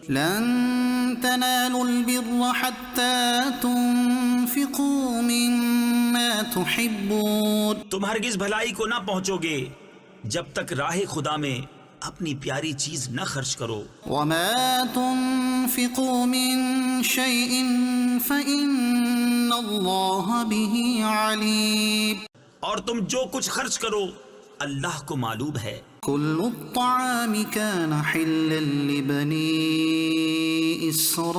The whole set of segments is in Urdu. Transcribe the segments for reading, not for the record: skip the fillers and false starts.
لن تنالوا البر حتى تنفقوا مما تحبون، تم ہرگز بھلائی کو نہ پہنچو گے جب تک راہ خدا میں اپنی پیاری چیز نہ خرچ کرو. وما تنفقوا من شيء فإن الله به عليم. اور تم جو کچھ خرچ کرو اللہ کو معلوم ہے. كل الطعام كان حلا لبني إسرائيل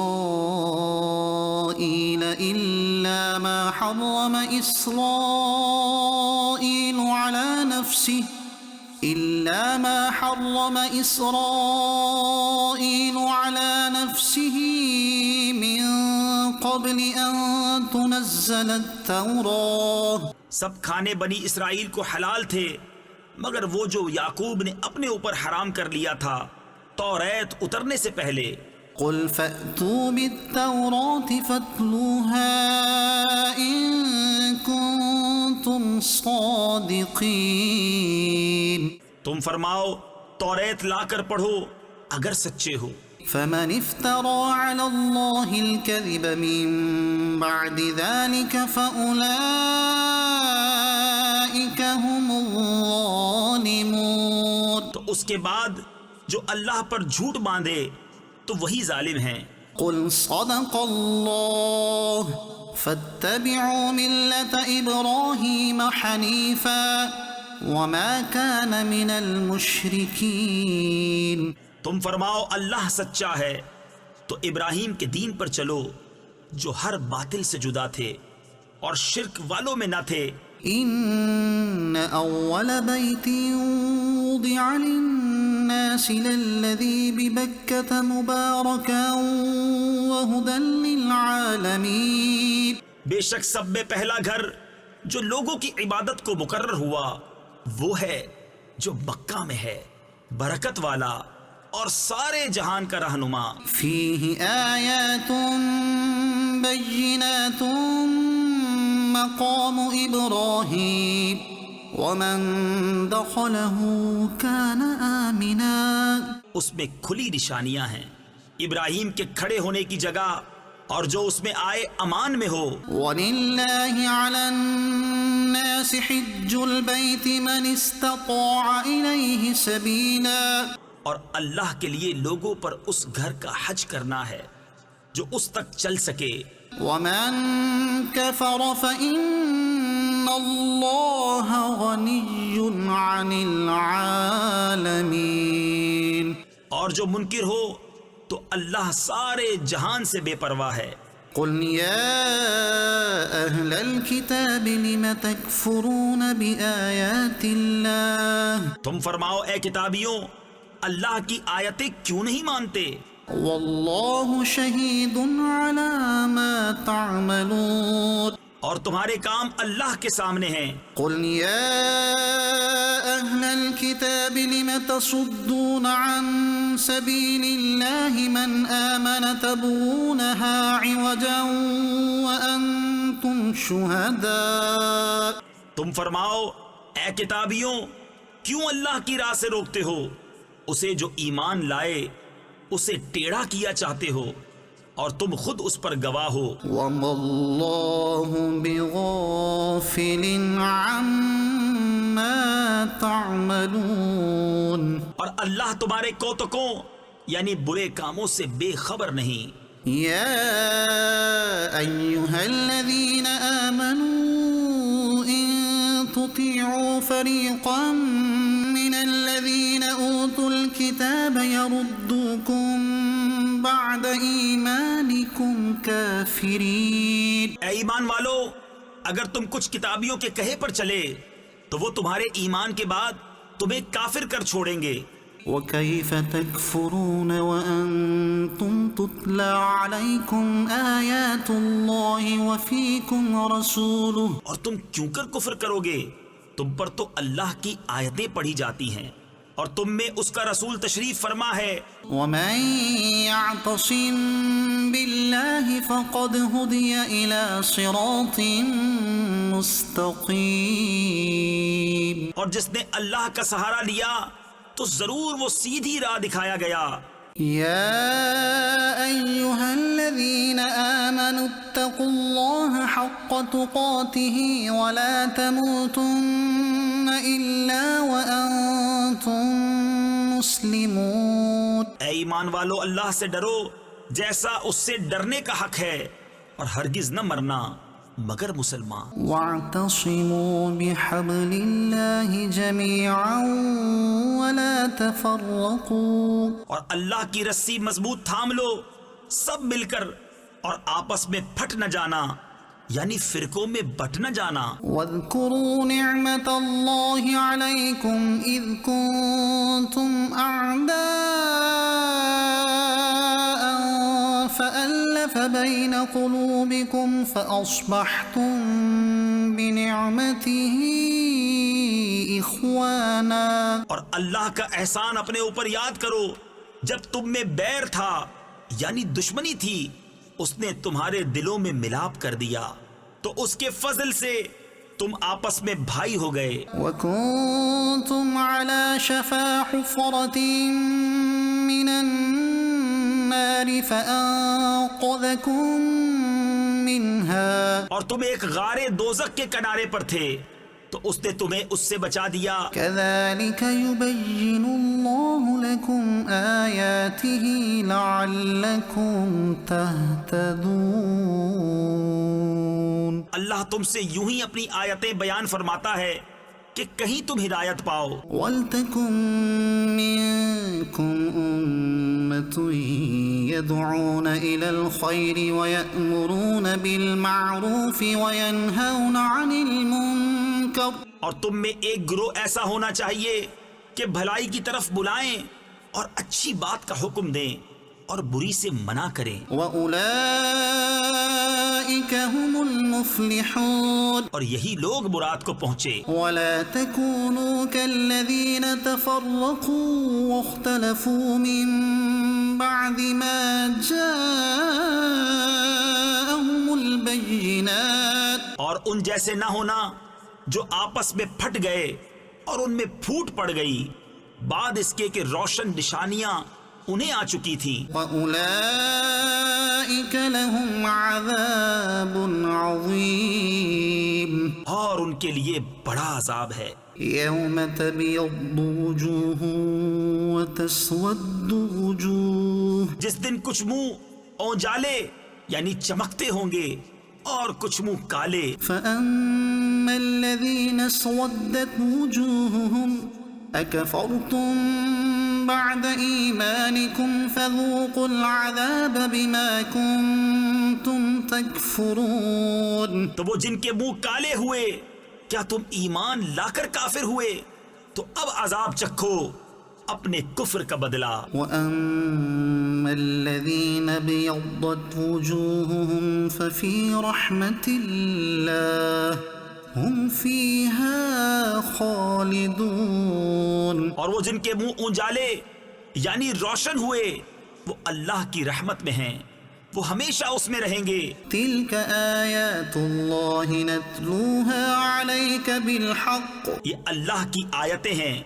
إلا ما حرم إسرائيل على نفسه من قبل أن تنزل التوراة. سب کھانے بنی اسرائیل کو حلال تھے مگر وہ جو یعقوب نے اپنے اوپر حرام کر لیا تھا توریت اترنے سے پہلے. قل فأتوا بالتوراة فاتلوها إن كنتم صادقين. تم فرماؤ توریت لا کر پڑھو اگر سچے ہو. فمن افترى على الله الكذب من بعد ذلك فأولئك هم الظالمون. تو اس کے بعد جو اللہ پر جھوٹ باندھے تو وہی ظالم ہیں. قل صدق الله فاتبعوا ملة إبراهيم حنيفا وما كان من المشركين. تم فرماؤ اللہ سچا ہے تو ابراہیم کے دین پر چلو جو ہر باطل سے جدا تھے اور شرک والوں میں نہ تھے. ان اول بیت وضع للناس للذی ببکۃ مبارکا وہدی للعالمین. بے شک سب میں پہلا گھر جو لوگوں کی عبادت کو مقرر ہوا وہ ہے جو مکہ میں ہے، برکت والا اور سارے جہان کا رہنما. فیہ آیات بینات مقام ابراہیم ومن دخلہ کان آمنا. اس میں کھلی نشانیاں ہیں ابراہیم کے کھڑے ہونے کی جگہ اور جو اس میں آئے امان میں ہو. وَلِلَّهِ عَلَى النَّاسِ حِجُّ الْبَيْتِ مَنِ اسْتَطَاعَ إِلَيْهِ سَبِيلًا. اور اللہ کے لیے لوگوں پر اس گھر کا حج کرنا ہے جو اس تک چل سکے. وَمَن كَفَرَ فَإِنَّ اللَّهَ غَنِيٌّ عَنِ الْعَالَمِينَ. اور جو منکر ہو تو اللہ سارے جہان سے بے پرواہ ہے. قُلْ يَا أَهْلَ الْكِتَابِ لِمَ تَكْفُرُونَ بِآيَاتِ اللَّهِ. تم فرماؤ اے کتابیوں اللہ کی آیتیں کیوں نہیں مانتے؟ وَاللَّهُ شَهِيدٌ عَلَى مَا تَعْمَلُونَ. اور تمہارے کام اللہ کے سامنے ہیں. قُلْ يَا أَهْلَ الْكِتَابِ لِمَ تَصُدُّونَ عَن سَبِيلِ اللَّهِ مَنْ آمَنَ تَبْغُونَهَا عِوَجًا وَأَنْتُمْ شُهَدَاءُ. تم فرماؤ اے کتابیوں کیوں اللہ کی راہ سے روکتے ہو اسے جو ایمان لائے اسے ٹیڑھا کیا چاہتے ہو اور تم خود اس پر گواہ ہو. وَمَا اللَّهُ بِغَافِلٍ عَمَّا تَعْمَلُونَ. اور اللہ تمہارے کوتکوں یعنی برے کاموں سے بے خبر نہیں. يَا أَيُّهَا الَّذِينَ آمَنُوا إِن تُطِيعُوا فَرِيقًا مِّنَ الَّذِينَ أُوتُوا الْكِتَابَ يَرُدُّوكُم بَعْدَ إِيمَانِكُمْ كَافِرِينَ. اے ایمان والو اگر تم کچھ کتابیوں کے کہے پر چلے تو وہ تمہارے ایمان کے بعد تمہیں کافر کر چھوڑیں گے. وَكَيْفَ تَكْفُرُونَ وَأَنْتُمْ تُتْلَى عَلَيْكُمْ آيَاتُ اللَّهِ وَفِيكُمْ رَسُولُهُ. اور تم کیوں کر کفر کرو گے تم پر تو اللہ کی آیتیں پڑھی جاتی ہیں اور تم میں اس کا رسول تشریف فرما ہے. وَمَن يَعْتَصِم بِاللَّهِ فَقَدْ هُدِيَ إِلَى صِرَاطٍ مُسْتَقِيمٍ. اور جس نے اللہ کا سہارا لیا تو ضرور وہ سیدھی راہ دکھایا گیا. يَا فاتقوا الله حق تقاته ولا تموتن إلا وأنتم مسلمون. اے ایمان والو اللہ سے ڈرو جیسا اس سے ڈرنے کا حق ہے اور ہرگز نہ مرنا مگر مسلمان. واعتصموا بحبل الله جميعا ولا تفرقوا. اور اللہ کی رسی مضبوط تھام لو سب مل کر اور آپس میں پھٹ نہ جانا یعنی فرقوں میں بٹ نہ جانا. واذكروا نعمة الله عليكم إذ كنتم أعداء فألف بين قلوبكم فأصبحتم بنعمته إخوانا. اور اللہ کا احسان اپنے اوپر یاد کرو جب تم میں بیر تھا یعنی دشمنی تھی اس نے تمہارے دلوں میں ملاپ کر دیا تو اس کے فضل سے تم آپس میں بھائی ہو گئے. وَكُنْتُمْ عَلَى شَفَا حُفْرَةٍ مِّنَ النَّارِ فَأَنقَذَكُم مِّنْهَا. اور تم ایک غار دوزخ کے کنارے پر تھے تو اس نے تمہیں اس سے بچا دیا. كَذَلِكَ يُبَيِّنُ اللَّهُ لَكُمْ آيَاتِهِ لَعَلَّكُمْ تَهْتَدُونَ. اللہ تم سے یوں ہی اپنی آیتیں بیان فرماتا ہے کہ کہیں تم ہدایت پاؤ. وَلْتَكُن مِّنكُمْ أُمَّةٌ يَدْعُونَ إِلَى الْخَيْرِ وَيَأْمُرُونَ بِالْمَعْرُوفِ وَيَنْهَوْنَ عَنِ الْمُنكَرِ. اور تم میں ایک گروہ ایسا ہونا چاہیے کہ بھلائی کی طرف بلائیں اور اچھی بات کا حکم دیں اور بری سے منع کریں. وَأُولَئِكَ هُمُ الْمُفْلِحُونَ. اور یہی لوگ مراد کو پہنچے. وَلَا تَكُونُوا كَالَّذِينَ تَفَرَّقُوا وَاخْتَلَفُوا مِن بَعْدِ مَا جَاءَهُمُ الْبَيِّنَاتُ. اور ان جیسے نہ ہونا جو آپس میں پھٹ گئے اور ان میں پھوٹ پڑ گئی بعد اس کے کہ روشن نشانیاں انہیں آ چکی تھی. وَأُولَئِكَ لَهُمْ عَذَابٌ عَظِيمٌ. اور ان کے لیے بڑا عذاب ہے. يَوْمَ تَبْيَضُّ وُجُوهٌ وَتَسْوَدُّ وُجُوهٌ. جس دن کچھ منہ اونجالے یعنی چمکتے ہوں گے اور کچھ منہ کالے. فَأَمَّا الَّذِينَ اسْوَدَّتْ وُجُوهُهُمْ أَكَفَرْتُمْ بَعْدَ إِيمَانِكُمْ فَذُوقُوا الْعَذَابَ بِمَا كُنْتُمْ تَكْفُرُونَ. تو وہ جن کے منہ کالے ہوئے کیا تم ایمان لا کر کافر ہوئے تو اب عذاب چکھو اپنے کفر کا بدلہ. وَأَمَّا الَّذِينَ ابْيَضَّتْ وُجُوهُهُمْ فَفِي رَحْمَةِ اللَّهِ هُمْ فِيهَا خَالِدُونَ. اور وہ جن کے منہ اونجالے یعنی روشن ہوئے وہ اللہ کی رحمت میں ہیں وہ ہمیشہ اس میں رہیں گے. تِلْكَ آيَاتُ اللَّهِ نَتْلُوهَا عَلَيْكَ بِالْحَقِّ. یہ اللہ کی آیتیں ہیں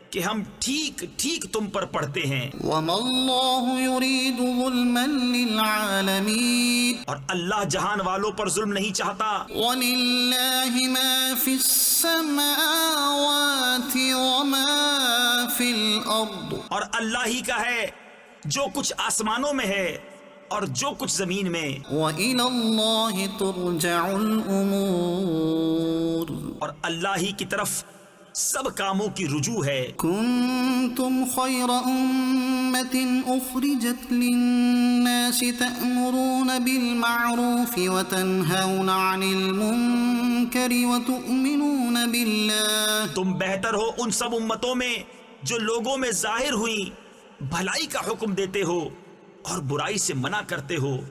کہ ہم ٹھیک ٹھیک تم پر پڑھتے ہیں. وَمَا اللَّهُ يُرِيدُ ظُلْمًا لِلْعَالَمِينَ. اور اللہ جہان والوں پر ظلم نہیں چاہتا. وَلِلَّهِ مَا فِي السَّمَاوَاتِ وَمَا فِي الْأَرْضِ. اور اللہ ہی کا ہے جو کچھ آسمانوں میں ہے اور جو کچھ زمین میں. وَإِلَى اللَّهِ تُرْجَعُ الْأُمُورُ. اور اللہ ہی کی طرف سب کاموں کی رجوع ہے. كنتم خير أمة أخرجت للناس تأمرون بالمعروف وتنهون عن المنكر وتؤمنون بالله. تم بہتر ہو ان سب امتوں میں جو لوگوں میں ظاہر ہوئی بھلائی کا حکم دیتے ہو اور برائی سے منع کرتے ہو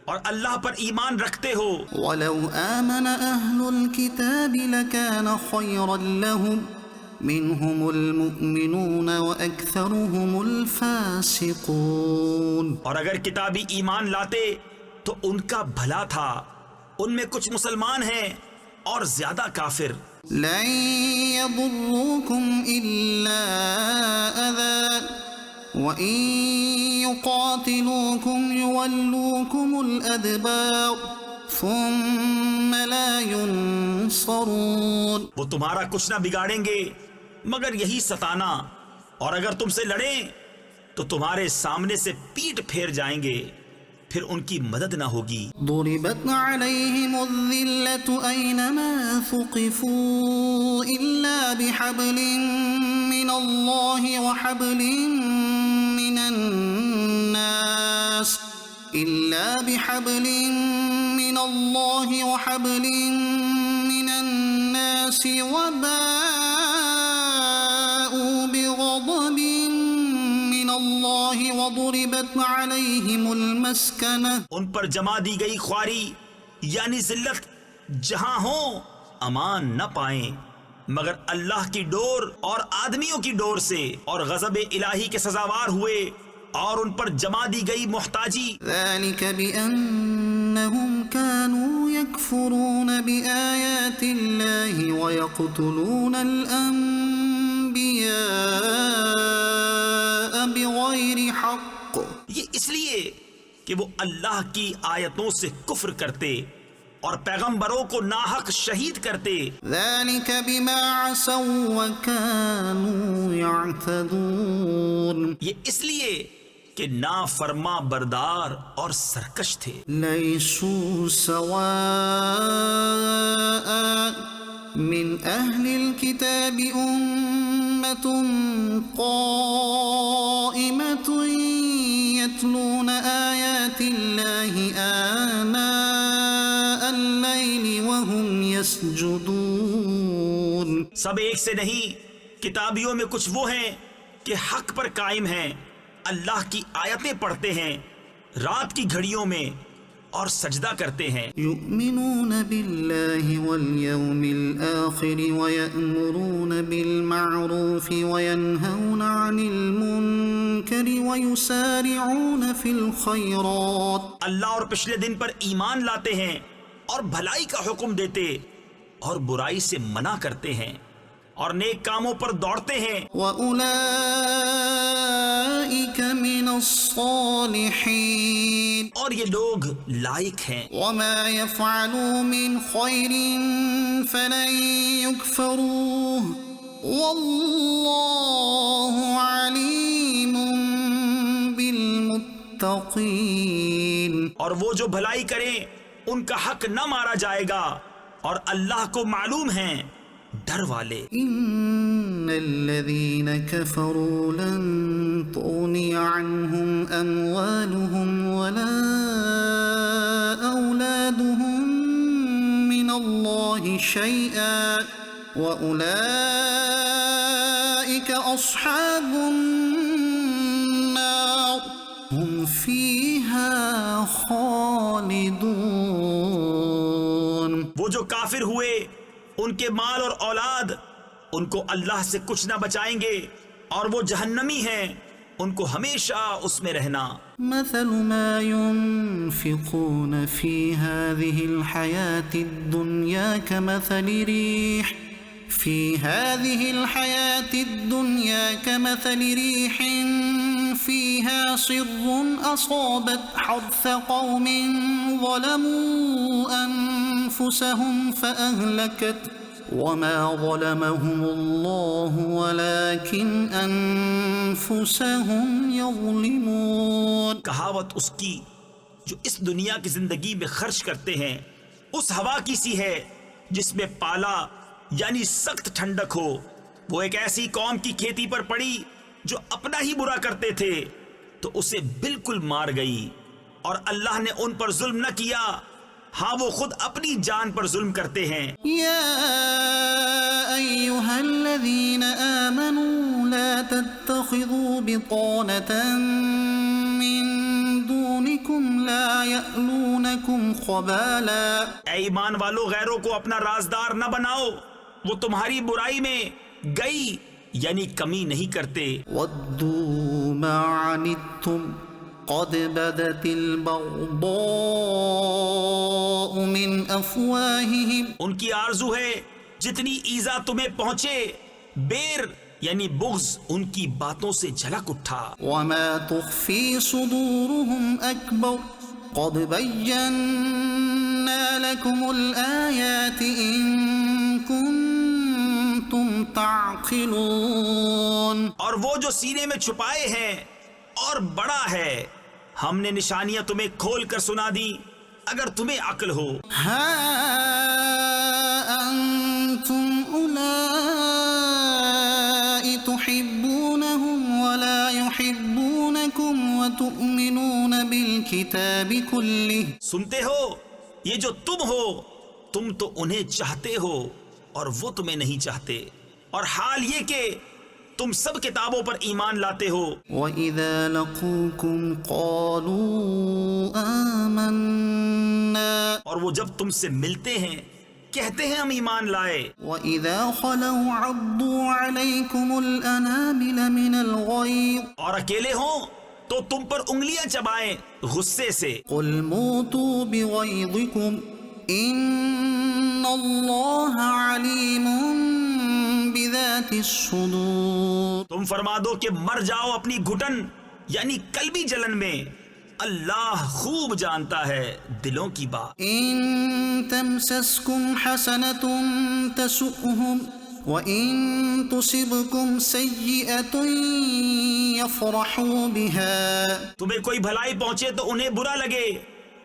اور اللہ پر ایمان رکھتے ہو. ولو آمن أهل الكتاب لكان خيرا لهم منهم المؤمنون وأكثرهم الفاسقون. اور اگر کتابی ایمان لاتے تو ان کا بھلا تھا ان میں کچھ مسلمان ہیں اور زیادہ کافر. لن يضروكم إلا أذى وَإِن يُقَاتِلُوكُمْ يُوَلُّوكُمُ الْأَدْبَارَ ثم لا ينصرون. وہ تمہارا کچھ نہ بگاڑیں گے مگر یہی ستانا، اور اگر تم سے لڑیں تو تمہارے سامنے سے پیٹ پھیر جائیں گے، پھر ان کی مدد نہ ہوگی. ضربت عليهم الذلة أينما ثقفوا إلا بحبل من الله وحبل من الناس وباءوا بغضب من الله وضربت عليهم المسكنة. ان پر جما دی گئی خواری یعنی ذلت، جہاں ہوں امان نہ پائیں مگر اللہ کی ڈور اور آدمیوں کی ڈور سے، اور غضب الہی کے سزاوار ہوئے اور ان پر جما دی گئی محتاجی. ذلك بأنهم كانوا يكفرون بآيات الله ويقتلون الأنبياء بغير حق. یہ اس لیے کہ وہ اللہ کی آیتوں سے کفر کرتے اور پیغمبروں کو ناحق شہید کرتے. ذلك بما عصوا وكانوا يعتدون. یہ اس لیے کہ نافرما بردار اور سرکش تھے. ليسوا سواء من أهل الكتاب أمة قائمة يتلون آيات الله آناء الليل وهم يسجدون. سب ایک سے نہیں، کتابیوں میں کچھ وہ ہیں کہ حق پر قائم ہیں، اللہ کی آیتیں پڑھتے ہیں رات کی گھڑیوں میں اور سجدہ کرتے ہیں. يؤمنون بالله واليوم الآخر ويأمرون بالمعروف وينهون عن المنكر ويسارعون في الخيرات. اللہ اور پچھلے دن پر ایمان لاتے ہیں اور بھلائی کا حکم دیتے اور برائی سے منع کرتے ہیں اور نیک کاموں پر دوڑتے ہیں. وَأُولَئِكَ مِنَ الصَّالِحِينَ. اور یہ لوگ لائق ہیں. وَمَا يَفْعَلُوا مِنْ خَيْرٍ فَلَنْ يُكْفَرُوهُ وَاللَّهُ عَلِيمٌ بِالْمُتَّقِينَ. اور وہ جو بھلائی کریں ان کا حق نہ مارا جائے گا اور اللہ کو معلوم ہیں ڈر والے. إن الذين كفروا لن تغني عنهم أموالهم ولا أولادهم من الله شيئا وأولئك أصحاب النار هم فيها خالدون. وہ جو کافر ہوئے ان کے مال اور اولاد ان کو اللہ سے کچھ نہ بچائیں گے اور وہ جہنمی ہیں، ان کو ہمیشہ اس میں رہنا. مثل ما ينفقون في هذه الحياة الدنيا كمثل ريح فيها صر أصابت حرث قوم ظلموا أنفسهم فأهلكت وما ظلمهم الله ولكن أنفسهم يظلمون. کہاوت اس کی جو اس دنیا کی زندگی میں خرچ کرتے ہیں اس ہوا کی سی ہے جس میں پالا یعنی سخت ٹھنڈک ہو. وہ ایک ایسی قوم کی کھیتی پر پڑی جو اپنا ہی برا کرتے تھے تو اسے بالکل مار گئی، اور اللہ نے ان پر ظلم نہ کیا، ہاں وہ خود اپنی جان پر ظلم کرتے ہیں. يا أيها الذين آمنوا لا تتخذوا بطانة من دونكم لا يألونكم خبالا. اے ایمان والو، غیروں کو اپنا رازدار نہ بناؤ، وہ تمہاری برائی میں گئی یعنی کمی نہیں کرتے. ودوا ما عنتم قد بدت البغضاء من أفواههم. ان کی آرزو ہے جتنی ایذا تمہیں پہنچے، بیر یعنی بغض ان کی باتوں سے جھلک اٹھا. وما تخفي صدورهم أكبر قد بينا لكم الآيات إن كنتم تعقلون. اور وہ جو سینے میں چھپائے ہیں اور بڑا ہے، ہم نے نشانیاں تمہیں کھول کر سنا دی اگر تمہیں عقل ہو. ها أنتم أولئك تحبونهم ولا يحبونكم وتؤمنون بالكتاب كله. سنتے ہو، یہ جو تم ہو، تم تو انہیں چاہتے ہو اور وہ تمہیں نہیں چاہتے، اور حال یہ کہ تم سب کتابوں پر ایمان لاتے ہو. وَإِذَا لَقُوكُمْ قَالُوا آمَنَّا. اور وہ جب تم سے ملتے ہیں کہتے ہیں ہم ایمان لائے. وَإِذَا خَلَوْا عَضُّوا عَلَيْكُمُ الْأَنَامِلَ مِنَ الْغَيْظِ. اور اکیلے ہوں تو تم پر انگلیاں چبائیں غصے سے. قُلْ مُوتُوا بِغَيْظِكُمْ إِنَّ اللَّهَ عَلِيمٌ بِذَاتِ الصُّدُورِ. تم فرما دو کہ مر جاؤ اپنی گھٹن یعنی قلبی جلن میں، اللہ خوب جانتا ہے دلوں کی بات. إِن تَمْسَسْكُمْ حَسَنَةٌ تَسُؤْهُمْ وَإِن تُصِبْكُمْ سَيِّئَةٌ يَفْرَحُوا بِهَا. تمہیں کوئی بھلائی پہنچے تو انہیں برا لگے،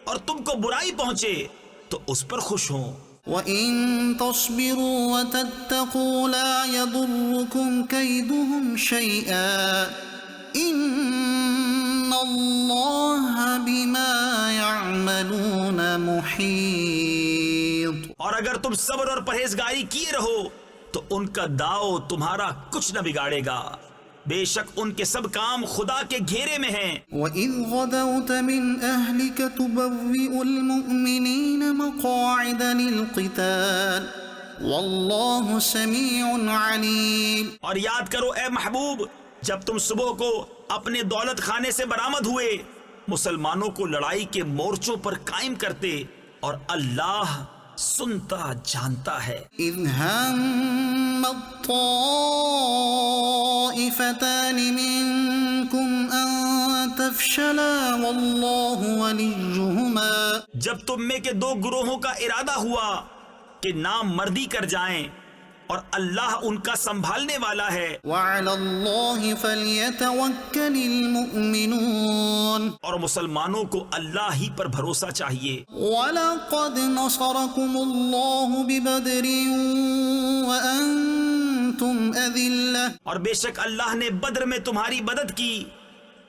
اور تم کو برائی پہنچے تو اس پر خوش ہوں. وَإِن تَصْبِرُوا وَتَتَّقُوا لَا يَضُرُّكُمْ كَيْدُهُمْ شَيْئًا إِنَّ اللَّهَ بِمَا يَعْمَلُونَ مُحِيطٌ. اور اگر تم صبر اور پرہیزگاری کیے رہو تو ان کا داؤ تمہارا کچھ نہ بگاڑے گا، بے شک ان کے سب کام خدا کے گھیرے میں ہیں. وَإِذْ غَدَوْتَ مِنْ أَهْلِكَ تُبَوِّئُ الْمُؤْمِنِينَ مَقَاعِدَ لِلْقِتَالِ وَاللَّهُ سَمِيعٌ عَلِيمٌ. اور یاد کرو اے محبوب، جب تم صبح کو اپنے دولت خانے سے برآمد ہوئے، مسلمانوں کو لڑائی کے مورچوں پر قائم کرتے، اور اللہ سنتا جانتا ہے. إِذْ هَمَّ الطَّائِفَتَانِ مِنْكُمْ أَنْ تَفْشَلَا وَاللَّهُ وَلِيُّهُمَا. جب تم میں کے دو گروہوں کا ارادہ ہوا کہ نام مردی کر جائیں، اور اللہ ان کا سنبھالنے والا ہے. وَعَلَى اللَّهِ فَلْيَتَوَكَّلِ الْمُؤْمِنُونَ. اور مسلمانوں کو اللہ ہی پر بھروسہ چاہیے. وَلَقَدْ نَصَرَكُمُ اللَّهُ بِبَدْرٍ وَأَنْتُمْ أَذِلَّةٌ. اور بے شک اللہ نے بدر میں تمہاری مدد کی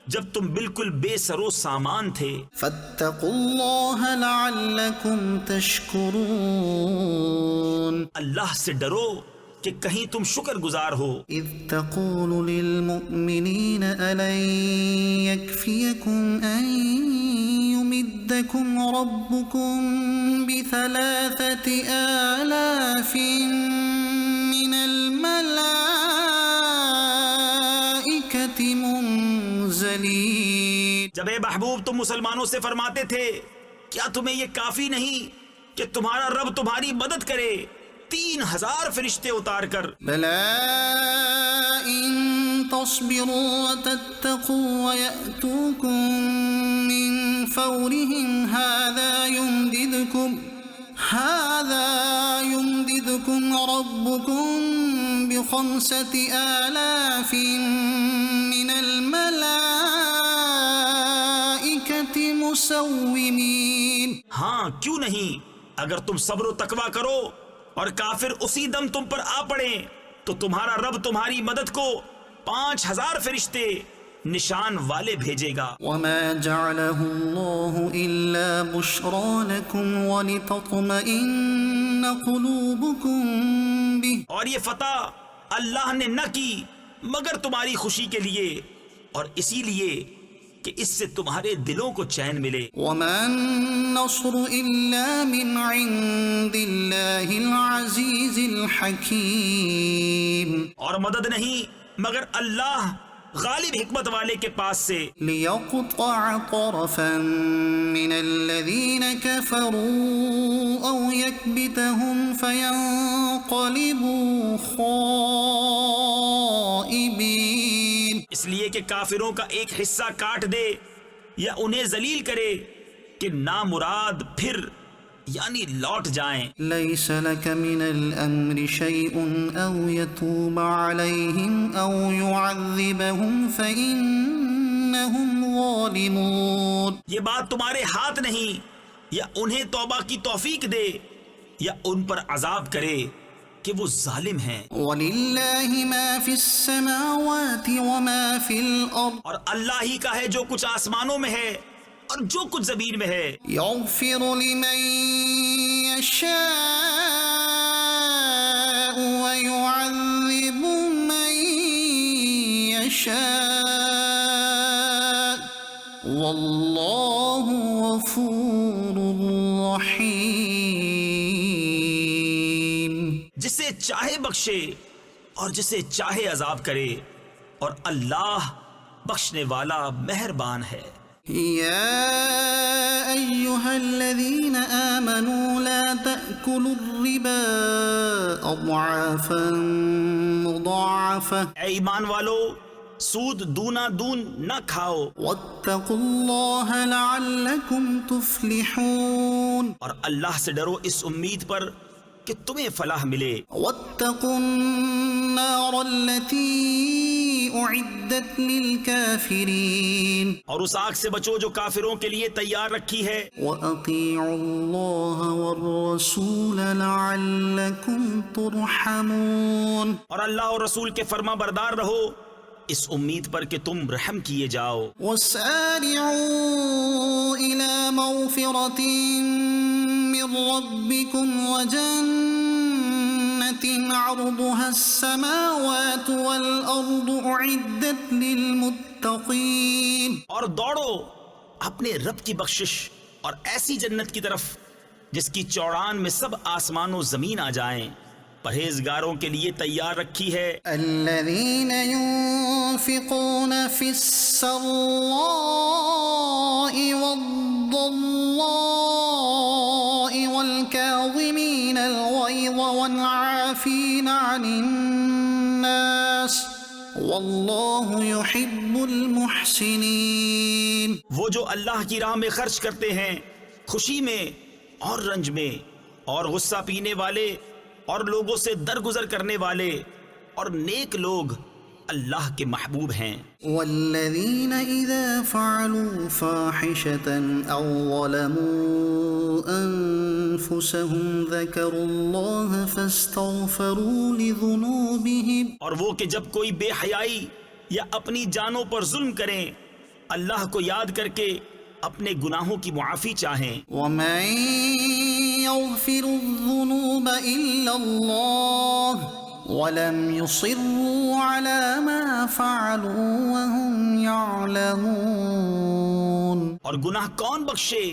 جب تم بالکل بے سر و سامان تھے. فَاتَّقُوا اللَّهَ لَعَلَّكُمْ تَشْكُرُونَ. اللہ سے ڈرو کہ کہیں تم شکر گزار ہو. إِذْ تَقُولُ لِلْمُؤْمِنِينَ أَلَنْ يَكْفِيَكُمْ أَنْ يُمِدَّكُمْ رَبُّكُمْ بِثَلَاثَةِ آلَافٍ مِّنَ الْمَلَائِكَةِ مُنْزَلِينَ. جب اے محبوب تم مسلمانوں سے فرماتے تھے کیا تمہیں یہ کافی نہیں کہ تمہارا رب تمہاری مدد کرے 3000 فرشتے اتار کر. بَلَىٰ إِن تَصْبِرُوا وَتَتَّقُوا وَيَأْتُوكُم مِّن فَوْرِهِمْ هَٰذَا يُمْدِدْكُمْ رَبُّكُم ب5,000 مِّنَ الْمَلَائِكَةِ مُسَوِّمِينَ. ہاں کیوں نہیں، اگر تم صبر و تقویٰ کرو اور کافر اسی دم تم پر آ پڑیں تو تمہارا رب تمہاری مدد کو 5000 فرشتے نشان والے بھیجے گا. وَمَا جَعَلَهُ اللَّهُ إِلَّا بُشْرَىٰ لَكُمْ وَلِتَطْمَئِنَّ قُلُوبُكُم بِهِ. اور یہ فتح اللہ نے نہ کی مگر تمہاری خوشی کے لیے اور اسی لیے کہ اس سے تمہارے دلوں کو چین ملے. وَمَا النَّصْرُ إِلَّا مِنْ عِندِ اللَّهِ الْعَزِيزِ الْحَكِيمِ. اور مدد نہیں مگر اللہ غالب حکمت والے کے پاس سے. لِيَقْطَعَ طَرَفًا مِّنَ الَّذِينَ كَفَرُوا أَوْ يَكْبِتَهُمْ فَيَنقَلِبُوا خَائِبِينَ. اس لیے کہ کافروں کا ایک حصہ کاٹ دے یا انہیں ذلیل کرے کہ نامراد پھر یعنی لوٹ جائیں. ليس لك من الأمر شيء أو يتوب عليهم أو يعذبهم فإنهم ظالمون. یہ بات تمہارے ہاتھ نہیں، یا انہیں توبہ کی توفیق دے یا ان پر عذاب کرے کہ وہ ظالم ہیں. وَلِلَّهِ مَا فِي السَّمَاوَاتِ وَمَا فِي الْأَرْضِ. اور اللہ ہی کا ہے جو کچھ آسمانوں میں ہے اور جو کچھ زمین میں ہے. يغفر لمن يشاء ويعذب من يشاء والله غفور رحيم. جسے چاہے بخشے اور جسے چاہے عذاب کرے، اور اللہ بخشنے والا مہربان ہے. يا أيها الذين آمنوا لا تأكلوا الربا أضعافا مضاعفة اے ایمان والو، سود دونا دون نہ کھاؤ، واتقوا الله لعلكم تفلحون. اور اللہ سے ڈرو اس امید پر کہ تمہیں فلاح ملے. واتقوا النار التي أعدت للكافرين. اور اس آگ سے بچو جو کافروں کے لیے تیار رکھی ہے. وأطيعوا الله والرسول لعلكم ترحمون. اور اللہ اور رسول کے فرما بردار رہو اس امید پر کہ تم رحم کیے جاؤ. وسارعوا إلى مغفرة من ربكم وجنة عرضها السماوات والأرض أعدت للمتقين. اور دوڑو اپنے رب کی بخشش اور ایسی جنت کی طرف جس کی چوڑان میں سب آسمان و زمین آ جائیں، پرہیزگاروں کے لیے تیار رکھی ہے. الذين ينفقون في السراء والضراء والكاظمين الغيظ والعافين عن الناس والله يحب المحسنين. وہ جو اللہ کی راہ میں خرچ کرتے ہیں، خوشی میں اور رنج میں، اور غصہ پینے والے اور لوگوں سے درگزر کرنے والے اور نیک لوگ اللہ کے محبوب ہیں. والذين إذا فعلوا فاحشة أو ظلموا أنفسهم ذكروا الله فاستغفروا لذنوبهم. اور وہ کہ جب کوئی بے حیائی یا اپنی جانوں پر ظلم کریں، اللہ کو یاد کر کے اپنے گناہوں کی معافی چاہیں. ومن يغفر الذنوب إلا الله ولم يصروا على ما فعلوا وهم يعلمون. اور گناہ کون بخشے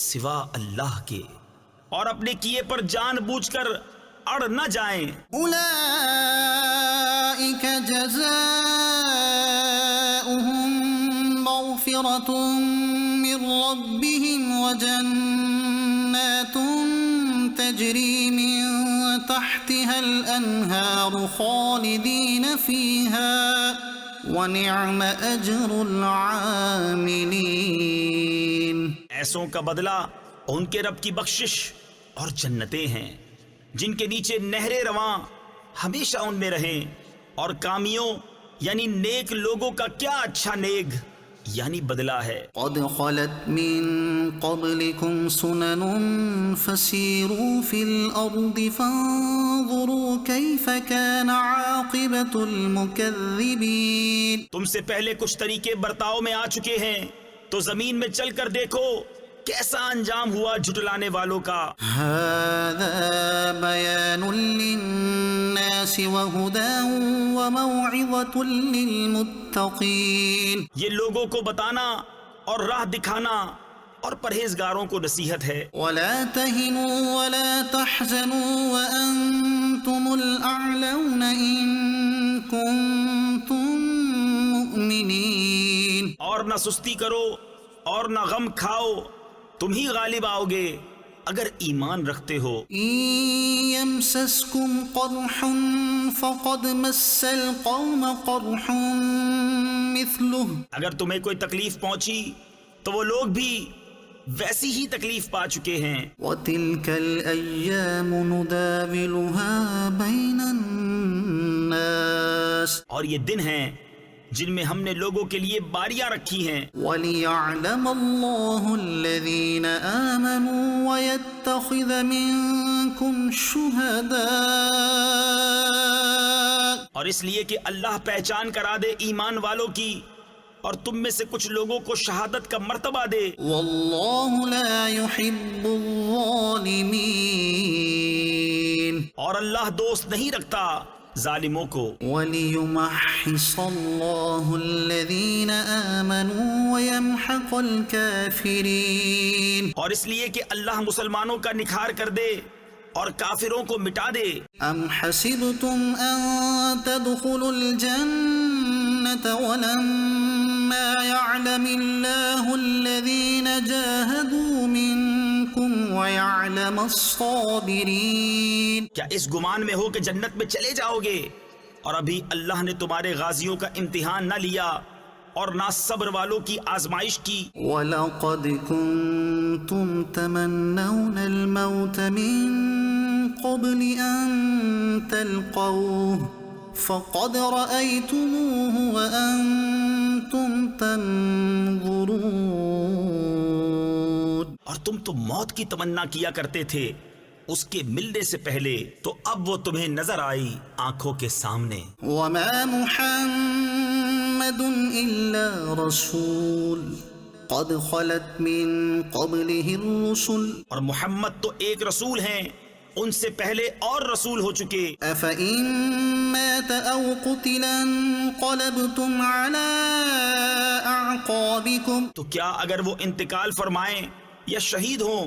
سوا اللہ کے، اور اپنے کیے پر جان بوجھ کر اڑ نہ جائیں. أولئك جزاؤهم مغفرة من ربهم وجنات تجري من تحتها الأنهار خالدين فيها ونعم أجر العاملين. ایسوں کا بدلہ ان کے رب کی بخشش اور جنتیں ہیں جن کے نیچے نہریں رواں ہمیشہ ان میں رہیں. اور کامیوں یعنی نیک لوگوں کا کیا اچھا نیک یعنی بدلہ ہے. قد خلت من قبلكم سنن فسيروا في الأرض فانظروا كيف كان عاقبة المكذبين. تم سے پہلے کچھ طریقے برتاؤ میں آ چکے ہیں، تو زمین میں چل کر دیکھو کیسا انجام ہوا جھٹلانے والوں کا. هذا بيان للناس وهدى وموعظة للمتقين. یہ لوگوں کو بتانا اور راہ دکھانا اور پرہیزگاروں کو نصیحت ہے. ولا تهنوا ولا تحزنوا وأنتم الأعلون إن كنتم مؤمنين. اور نہ سستی کرو اور نہ غم کھاؤ، تم ہی غالب آؤ گے اگر ایمان رکھتے ہو. إن يمسسكم قرح فقد مس القوم قرح مثله. اگر تمہیں کوئی تکلیف پہنچی تو وہ لوگ بھی ویسی ہی تکلیف پا چکے ہیں۔ وَتِلْكَ الْأَيَّامُ نُدَاوِلُهَا بَيْنَ النَّاسِ اور یہ دن ہیں جن میں ہم نے لوگوں کے لیے باریاں رکھی ہیں، وَلِيَعْلَمَ اللَّهُ الَّذِينَ آمَنُوا وَيَتَّخِذَ مِنكُمْ شُهَدَاءَ، اور اس لیے کہ اللہ پہچان کرا دے ایمان والوں کی اور تم میں سے کچھ لوگوں کو شہادت کا مرتبہ دے۔ وَاللَّهُ لَا يُحِبُّ الظَّالِمِينَ، اور اللہ دوست نہیں رکھتا ظالموں کو۔ وَلِيُمَحِّصَ اللَّهُ الَّذِينَ آمَنُوا وَيَمْحَقَ الْكَافِرِينَ، اور اس لیے کہ اللہ مسلمانوں کا نکھار کر دے اور کافروں کو مٹا دے۔ أَمْ حَسِبْتُمْ أَن تَدْخُلُوا الْجَنَّةَ وَلَمَّا يَعْلَمِ اللَّهُ الَّذِينَ جَاهَدُوا مِنكُمْ وَيَعْلَمَ الصَّابِرِينَ، کیا اس گمان میں ہو کہ جنت میں چلے جاؤ گے اور ابھی اللہ نے تمہارے غازیوں کا امتحان نہ لیا اور نہ صبر والوں کی آزمائش کی۔ وَلَقَدْ كُنْتُمْ تَمَنَّوْنَ الْمَوْتَ مِنْ قَبْلِ أَنْ تَلْقَوْهُ فَقَدْ رَأَيْتُمُوهُ وَأَنْتُمْ تَنْظُرُونَ، اور تم تو موت کی تمنا کیا کرتے تھے اس کے ملنے سے پہلے، تو اب وہ تمہیں نظر آئی آنکھوں کے سامنے۔ وَمَا مُحَمَّدٌ إِلَّا رَسُولٌ قَدْ خَلَتْ مِنْ قَبْلِهِ الرُّسُلُ، اور محمد تو ایک رسول ہیں، ان سے پہلے اور رسول ہو چکے۔ أَفَإِن مَّاتَ أَوْ قُتِلَ انقلبتم عَلَىٰ أَعْقَابِكُمْ، تو کیا اگر وہ انتقال فرمائیں یا شہید ہوں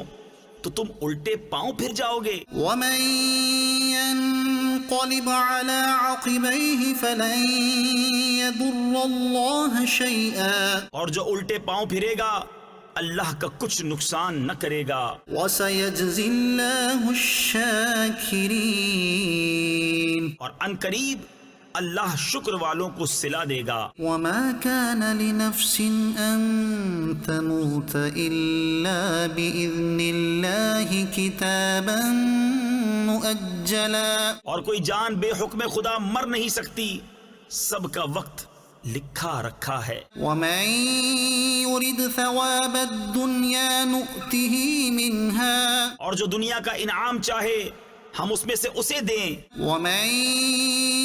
تو تم الٹے پاؤں پھر جاؤ گے؟ وَمَن يَنقَلِبْ عَلَىٰ عَقِبَيْهِ فَلَن يَضُرَّ اللَّهَ شَيْئًا، اور جو الٹے پاؤں پھرے گا اللہ کا کچھ نقصان نہ کرے گا۔ وَسَيَجْزِي اللَّهُ الشَّاكِرِينَ، اور ان قریب اللہ شکر والوں کو صلہ دے گا۔ وَمَا كَانَ لِنَفْسٍ أَن تَمُوتَ إِلَّا بِإِذْنِ اللَّهِ كِتَابًا مُؤَجَّلًا، اور کوئی جان بے حکم خدا مر نہیں سکتی، سب کا وقت لکھا رکھا ہے۔ وَمَن يُرِدْ ثَوَابَ الدُّنْيَا نُؤْتِهِ مِنْهَا، اور جو دنیا کا انعام چاہے ہم اس میں سے اسے دیں، وَمَن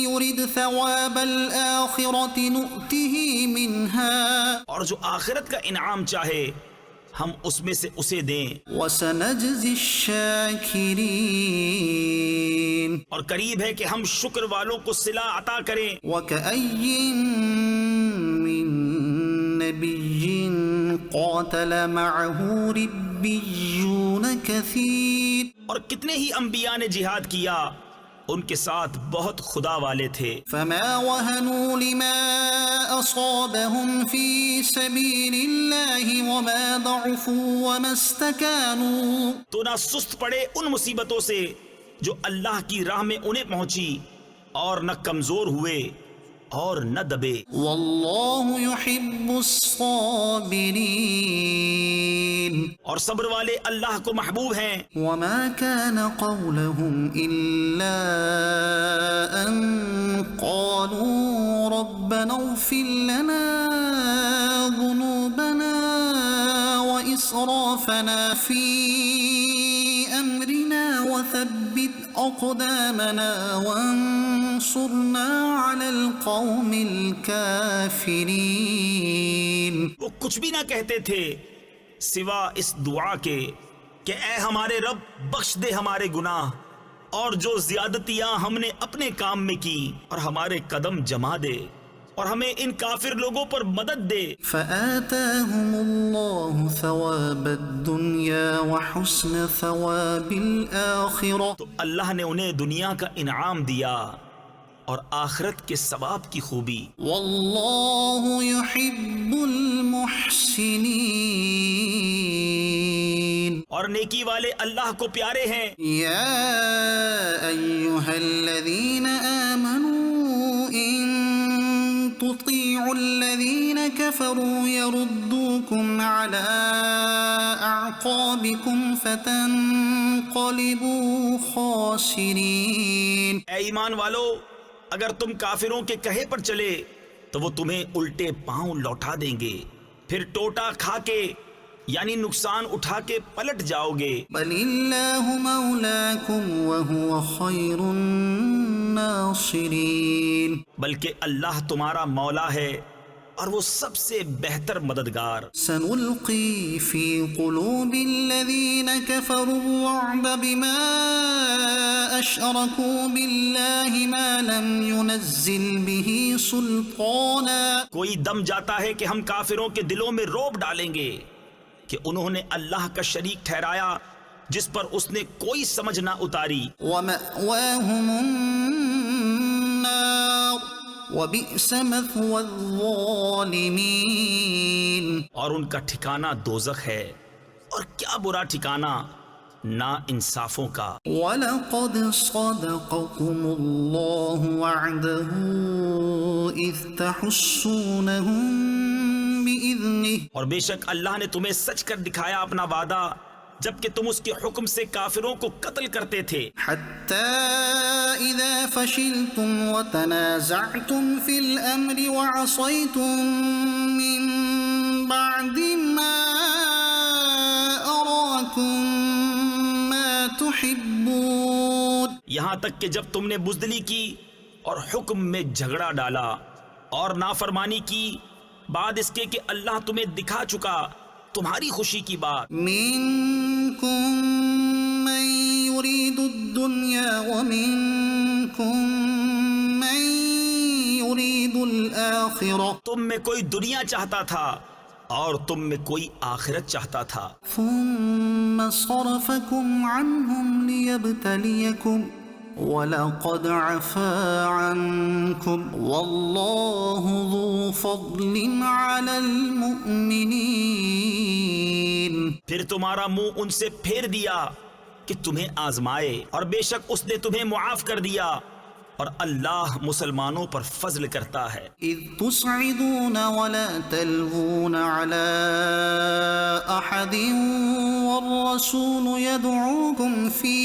يُرِدْ ثَوَابَ الْآخِرَةِ نُؤْتِهِ مِنْهَا، اور جو آخرت کا انعام چاہے ہم اس میں سے اسے دیں۔ وَسَنَجْزِي الشَّاكِرِينَ، اور قریب ہے کہ ہم شکر والوں کو صلہ عطا کریں۔ وَكَأَيٍّن مِّن نَّبِيٍّ قَاتَلَ مَعَهُ رِبِّيُّونَ كَثِيرٌ، اور کتنے ہی انبیاء نے جہاد کیا، ان کے ساتھ بہت خدا والے تھے۔ فَمَا وَهَنُوا لِمَا أَصَابَهُمْ فِي سَبِيلِ اللَّهِ وَمَا ضَعُفُوا وَمَا اسْتَكَانُوا، تو نہ سست پڑے ان مصیبتوں سے جو اللہ کی راہ میں انہیں پہنچی، اور نہ کمزور ہوئے اور نہ دبے۔ وَاللَّهُ يُحِبُّ الصَّابِرِينَ، اور صبر والے اللہ کو محبوب ہیں۔ وَمَا كَانَ قَوْلَهُمْ إِلَّا أَن قَالُوا رَبَّنَا اغْفِرْ لَنَا ذُنُوبَنَا وَإِسْرَافَنَا فِي أَمْرِنَا وَثَبِّتْ أَقْدَامَنَا وَانصُرْنَا عَلَى الْقَوْمِ الْكَافِرِينَ۔ وہ کچھ بھی نہ کہتے تھے سوا اس دعا کے کہ اے ہمارے رب بخش دے ہمارے گناہ اور جو زیادتیاں ہم نے اپنے کام میں کی، اور ہمارے قدم جما دے اور ہمیں ان کافر لوگوں پر مدد دے۔ فآتاهم الله ثواب الدنيا وحسن ثواب الآخرة، تو اللہ نے انہیں دنیا کا انعام دیا اور آخرت کے ثواب کی خوبی۔ والله يحب المحسنين، اور نیکی والے اللہ کو پیارے ہیں۔ يا أيها الذين آمنوا إن تطيعوا الذين كفروا يردوكم على أعقابكم فتنقلبوا خاسرين. اے ایمان والو، اگر تم کافروں کے کہے پر چلے تو وہ تمہیں الٹے پاؤں لوٹا دیں گے، پھر ٹوٹا کھا کے یعنی نقصان اٹھا کے پلٹ جاؤ گے. بل اللہ مولاکم وهو خیر الناصرین. بلکہ اللہ تمہارا مولا ہے اور وہ سب سے بہتر مددگار. سنلقی فی قلوب الذین کفروا الرعب بما اشرکوا باللہ ما لم ينزل به سلطانا. کوئی دم جاتا ہے کہ ہم کافروں کے دلوں میں رعب ڈالیں گے کہ انہوں نے اللہ کا شریک ٹھہرایا جس پر اس نے کوئی سمجھ نہ اتاری. وَمَأْوَاهُمُ النَّارُ وَبِئْسَ مَثْوَى الظَّالِمِينَ. اور ان کا ٹھکانہ دوزخ ہے، اور کیا برا ٹھکانہ نا انصافوں کا. وَلَقَدْ صَدَقَكُمُ اللَّهُ وَعْدَهُ إِذْ تَحُسُّونَهُم بِإِذْنِهِ. اور بے شک اللہ نے تمہیں سچ کر دکھایا اپنا وعدہ جبکہ تم اس کے حکم سے کافروں کو قتل کرتے تھے. حَتَّى إِذَا فَشِلْتُمْ وَتَنَازَعْتُمْ فِي الْأَمْرِ وَعَصَيْتُمْ مِنْ بَعْدِ مَا أَرَاكُمْ مَا تُحِبُّونَ. یہاں تک کہ جب تم نے بزدلی کی اور حکم میں جھگڑا ڈالا اور نافرمانی کی بعد اس کے کہ اللہ تمہیں دکھا چکا تمہاری خوشی کی بات. منکم من یرید الدنیا ومنکم من یرید الآخرہ. تم میں کوئی دنیا چاہتا تھا اور تم میں کوئی آخرت چاہتا تھا. ثم صرفکم عنہم لیبتلیکم وَلَقَدْ عَفَا عَنْكُمْ وَاللَّهُ ذُو فَضْلٍ عَلَى الْمُؤْمِنِينَ. پھر تمہارا منہ ان سے پھیر دیا کہ تمہیں آزمائے، اور بے شک اس نے تمہیں معاف کر دیا، اور اللہ مسلمانوں پر فضل کرتا ہے. اذ تصعدون ولا تلوون على احد والرسول يدعوكم في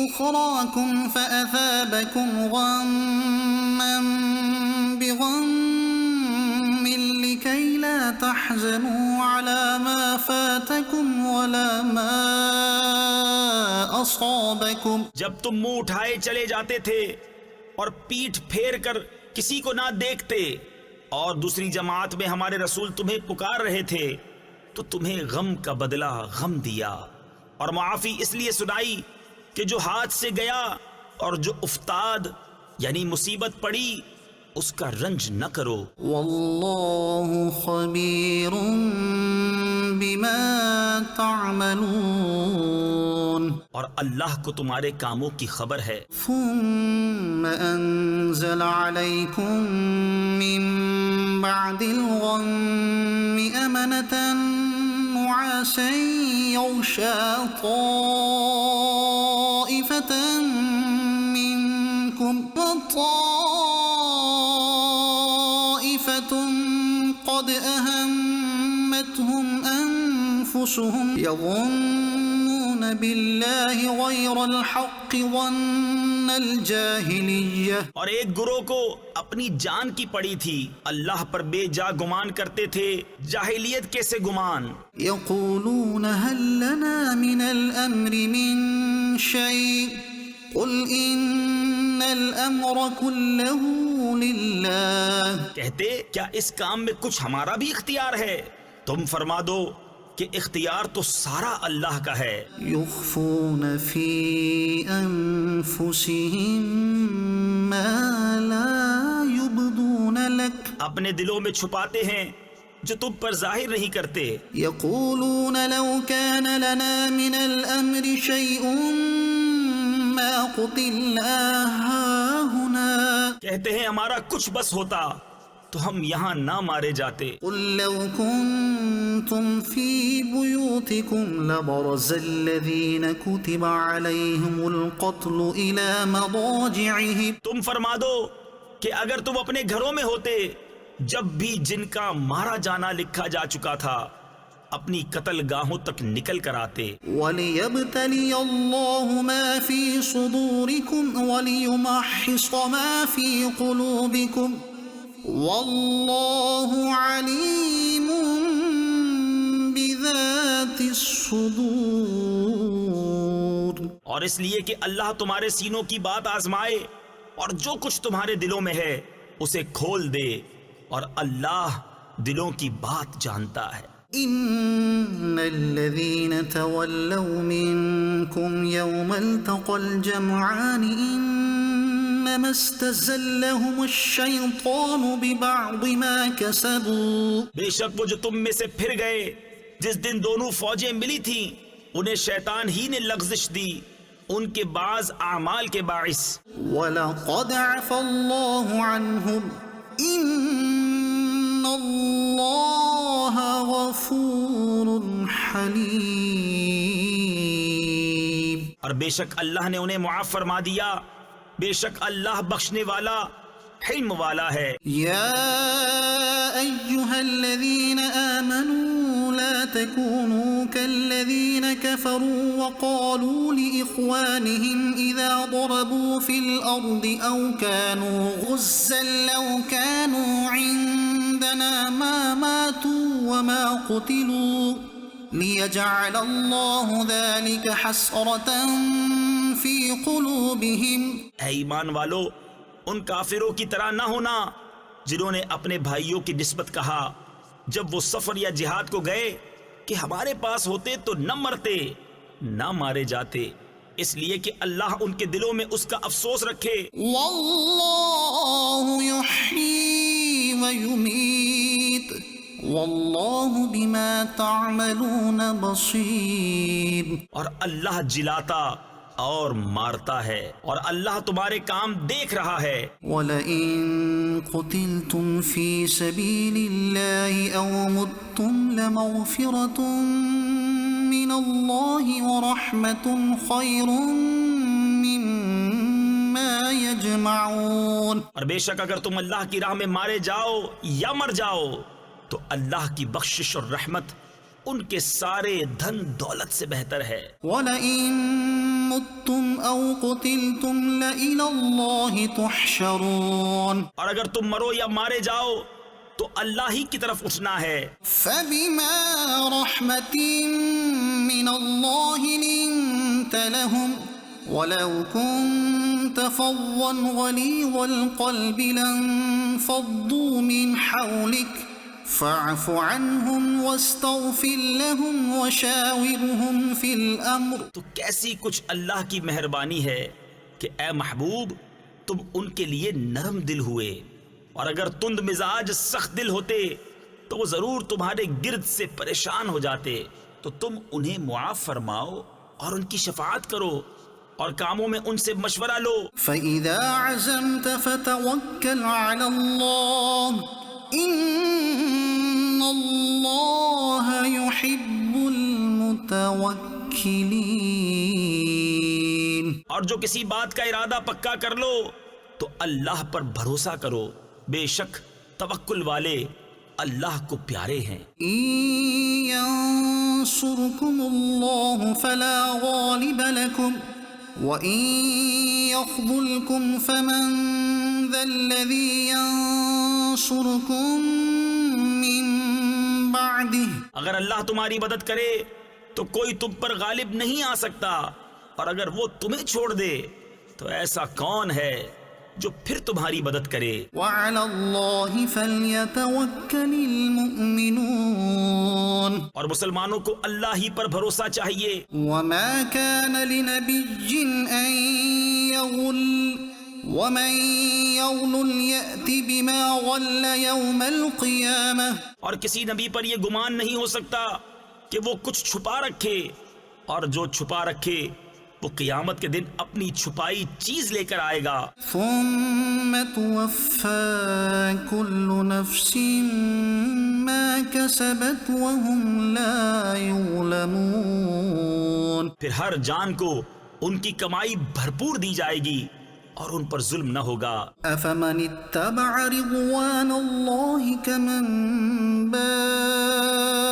اخراكم فاثابكم غما بغم لكي لا تحزنوا على ما فاتكم ولا ما اصابكم. جب تم منہ اٹھائے چلے جاتے تھے اور پیٹھ پھیر کر کسی کو نہ دیکھتے اور دوسری جماعت میں ہمارے رسول تمہیں پکار رہے تھے تو تمہیں غم کا بدلہ غم دیا، اور معافی اس لیے سنائی کہ جو ہاتھ سے گیا اور جو افتاد یعنی مصیبت پڑی اس کا رنج نہ کرو. واللہ خبیر بما تعملون. اور اللہ کو تمہارے کاموں کی خبر ہے. ثم انزل علیکم من بعد الغم امنة نعاسا یغشا طائفة منکم وطائفة قد اہمتهم انفسهم يظنون بالله غير الحق ظن الجاهلية. اور ایک گروہ کو اپنی جان کی پڑی تھی، اللہ پر بے جا گمان کرتے تھے جاہلیت کے سے گمان. يقولون هل لنا من الامر من شيء قل ان الامر كله لله. کہتے کیا اس کام میں کچھ ہمارا بھی اختیار ہے؟ تم فرما دو کہ اختیار تو سارا اللہ کا ہے. يخفون في انفسهم ما لا يبدون لك. اپنے دلوں میں چھپاتے ہیں جو تم پر ظاہر نہیں کرتے. يقولون لو كان لنا من الامر شيء ما قتلنا هاهنا. کہتے ہیں ہمارا کچھ بس ہوتا تو ہم یہاں نہ مارے جاتے. قل لو كنتم في بيوتكم لبرز الذين كتب عليهم القتل إلى مضاجعهم. تم فرما دو کہ اگر تم اپنے گھروں میں ہوتے جب بھی جن کا مارا جانا لکھا جا چکا تھا اپنی قتل گاہوں تک نکل کر آتے. وَلِيَبْتَلِيَ اللَّهُ مَا فِي صُدُورِكُمْ وَلِيُمَحِّصَ مَا فِي قُلُوبِكُمْ وَاللَّهُ عَلِيمٌ بِذَاتِ الصُّدُورِ. اور اس لیے کہ اللہ تمہارے سینوں کی بات آزمائے اور جو کچھ تمہارے دلوں میں ہے اسے کھول دے، اور اللہ دلوں کی بات جانتا ہے. إن الذين تولوا منكم يوم التقى الجمعان إنما استزلهم الشيطان ببعض ما كسبوا. بے شک وہ جو تم میں سے پھر گئے جس دن دونوں فوجیں ملی تھیں انہیں شیطان ہی نے لغزش دی ان کے بعض اعمال کے باعث. وَلَقَدْ عَفَا اللَّهُ عَنْهُمْ إِنَّ اللَّهَ غَفُورٌ حَلِيمٌ. اور بے شک اللہ نے انہیں معاف فرما دیا، بے شک اللہ بخشنے والا حلم والا ہے. يا أيها الذين آمنوا لا تكونوا كالذين كفروا وقالوا لإخوانهم إذا ضربوا في الأرض أو كانوا غزا لو كانوا عندنا ما ماتوا وما قتلوا ليجعل الله ذلك حسرة في قلوبهم. اے ایمان والو، ان کافروں کی طرح نہ ہونا جنہوں نے اپنے بھائیوں کی نسبت کہا جب وہ سفر یا جہاد کو گئے کہ ہمارے پاس ہوتے تو نہ مرتے نہ مارے جاتے، اس لیے کہ اللہ ان کے دلوں میں اس کا افسوس رکھے. واللہ یحیی ویمیت واللہ بما تعملون بصیر. اور اللہ جلاتا اور مارتا ہے اور اللہ تمہارے کام دیکھ رہا ہے. وَلَئِن قُتِلْتُمْ فِي سَبِيلِ اللَّهِ أَوْ مُتُّمْ لَمَغْفِرَةٌ مِّنَ اللَّهِ وَرَحْمَةٌ خَيْرٌ مِّمَّا يَجْمَعُونَ. اور بے شک اگر تم اللہ کی راہ میں مارے جاؤ یا مر جاؤ تو اللہ کی بخشش اور رحمت ان کے سارے دھن دولت سے بہتر ہے. وَلَئِن مُتُّمْ أَوْ قُتِلْتُمْ لَإِلَى اللَّهِ تُحْشَرُونَ. اور اگر تم مرو یا مارے جاؤ تو اللہ ہی کی طرف اٹھنا ہے. فَبِمَا رَحْمَةٍ مِّنَ اللَّهِ لِنتَ لَهُمْ وَلَوْ كُنتَ فَظًّا غَلِيظَ الْقَلْبِ لَانفَضُّوا مِنْ حَوْلِكَ فَاعْفُ عَنْهُمْ وَاسْتَغْفِرْ لَهُمْ وَشَاوِرْهُمْ فِي الْأَمْرِ. تو کیسی کچھ اللہ کی مہربانی ہے کہ اے محبوب تم ان کے لیے نرم دل ہوئے، اور اگر تند مزاج سخت دل ہوتے تو وہ ضرور تمہارے گرد سے پریشان ہو جاتے. تو تم انہیں معاف فرماؤ اور ان کی شفاعت کرو اور کاموں میں ان سے مشورہ لو. فَإِذَا عَزَمْتَ فَتَوَكَّلْ عَلَى اللَّهِ إِنَّ اللَّهَ يُحِبُّ الْمُتَوَكِّلِينَ. اور جو کسی بات کا ارادہ پکا کر لو تو اللہ پر بھروسہ کرو، بے شک توکل والے اللہ کو پیارے ہیں. إِن يَنصُرْكُمُ اللَّهُ فَلَا غَالِبَ لَكُمْ وَإِن يَخْذُلْكُمْ فَمَن ذَا الَّذِي يَنصُرُكُم مِّن بَعْدِهِ. اگر اللہ تمہاری مدد کرے تو کوئی تم پر غالب نہیں آ سکتا، اور اگر وہ تمہیں چھوڑ دے تو ایسا کون ہے جو پھر تمہاری مدد کرے. وَعَلَى اللَّهِ فَلْيَتَوَكَّلِ الْمُؤْمِنُونَ. اور مسلمانوں کو اللہ ہی پر بھروسہ چاہیے. وَمَا كَانَ لِنَبِيٍّ أَن يَغُلَّ وَمَن يَغْلُلْ يَأْتِ بِمَا غَلَّ يَوْمَ الْقِيَامَةِ. اور کسی نبی پر یہ گمان نہیں ہو سکتا کہ وہ کچھ چھپا رکھے، اور جو چھپا رکھے وہ قیامت کے دن اپنی چھپائی چیز لے کر آئے گا. ثُمَّ تُوَفَّى كُلُّ نَفْسٍ مَا كَسَبَتْ وَهُمْ لَا يُظْلَمُونَ. پھر ہر جان کو ان کی کمائی بھرپور دی جائے گی اور ان پر ظلم نہ ہوگا. أَفَمَنِ اتَّبَعَ رِضْوَانَ اللَّهِ كَمَن بَاءَ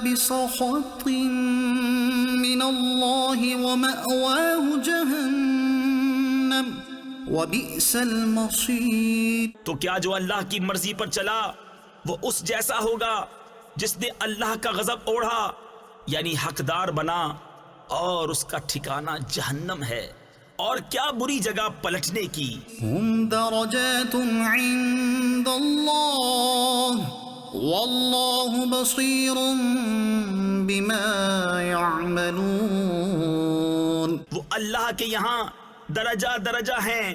بسخط من اللہ ومأواہ جہنم وبئس المصیر. تو کیا جو اللہ کی مرضی پر چلا وہ اس جیسا ہوگا جس نے اللہ کا غضب اوڑھا یعنی حقدار بنا، اور اس کا ٹھکانہ جہنم ہے، اور کیا بری جگہ پلٹنے کی. ہم درجات عند اللہ واللہ بصیر بما يعملون. وہ اللہ کے یہاں درجہ درجہ ہیں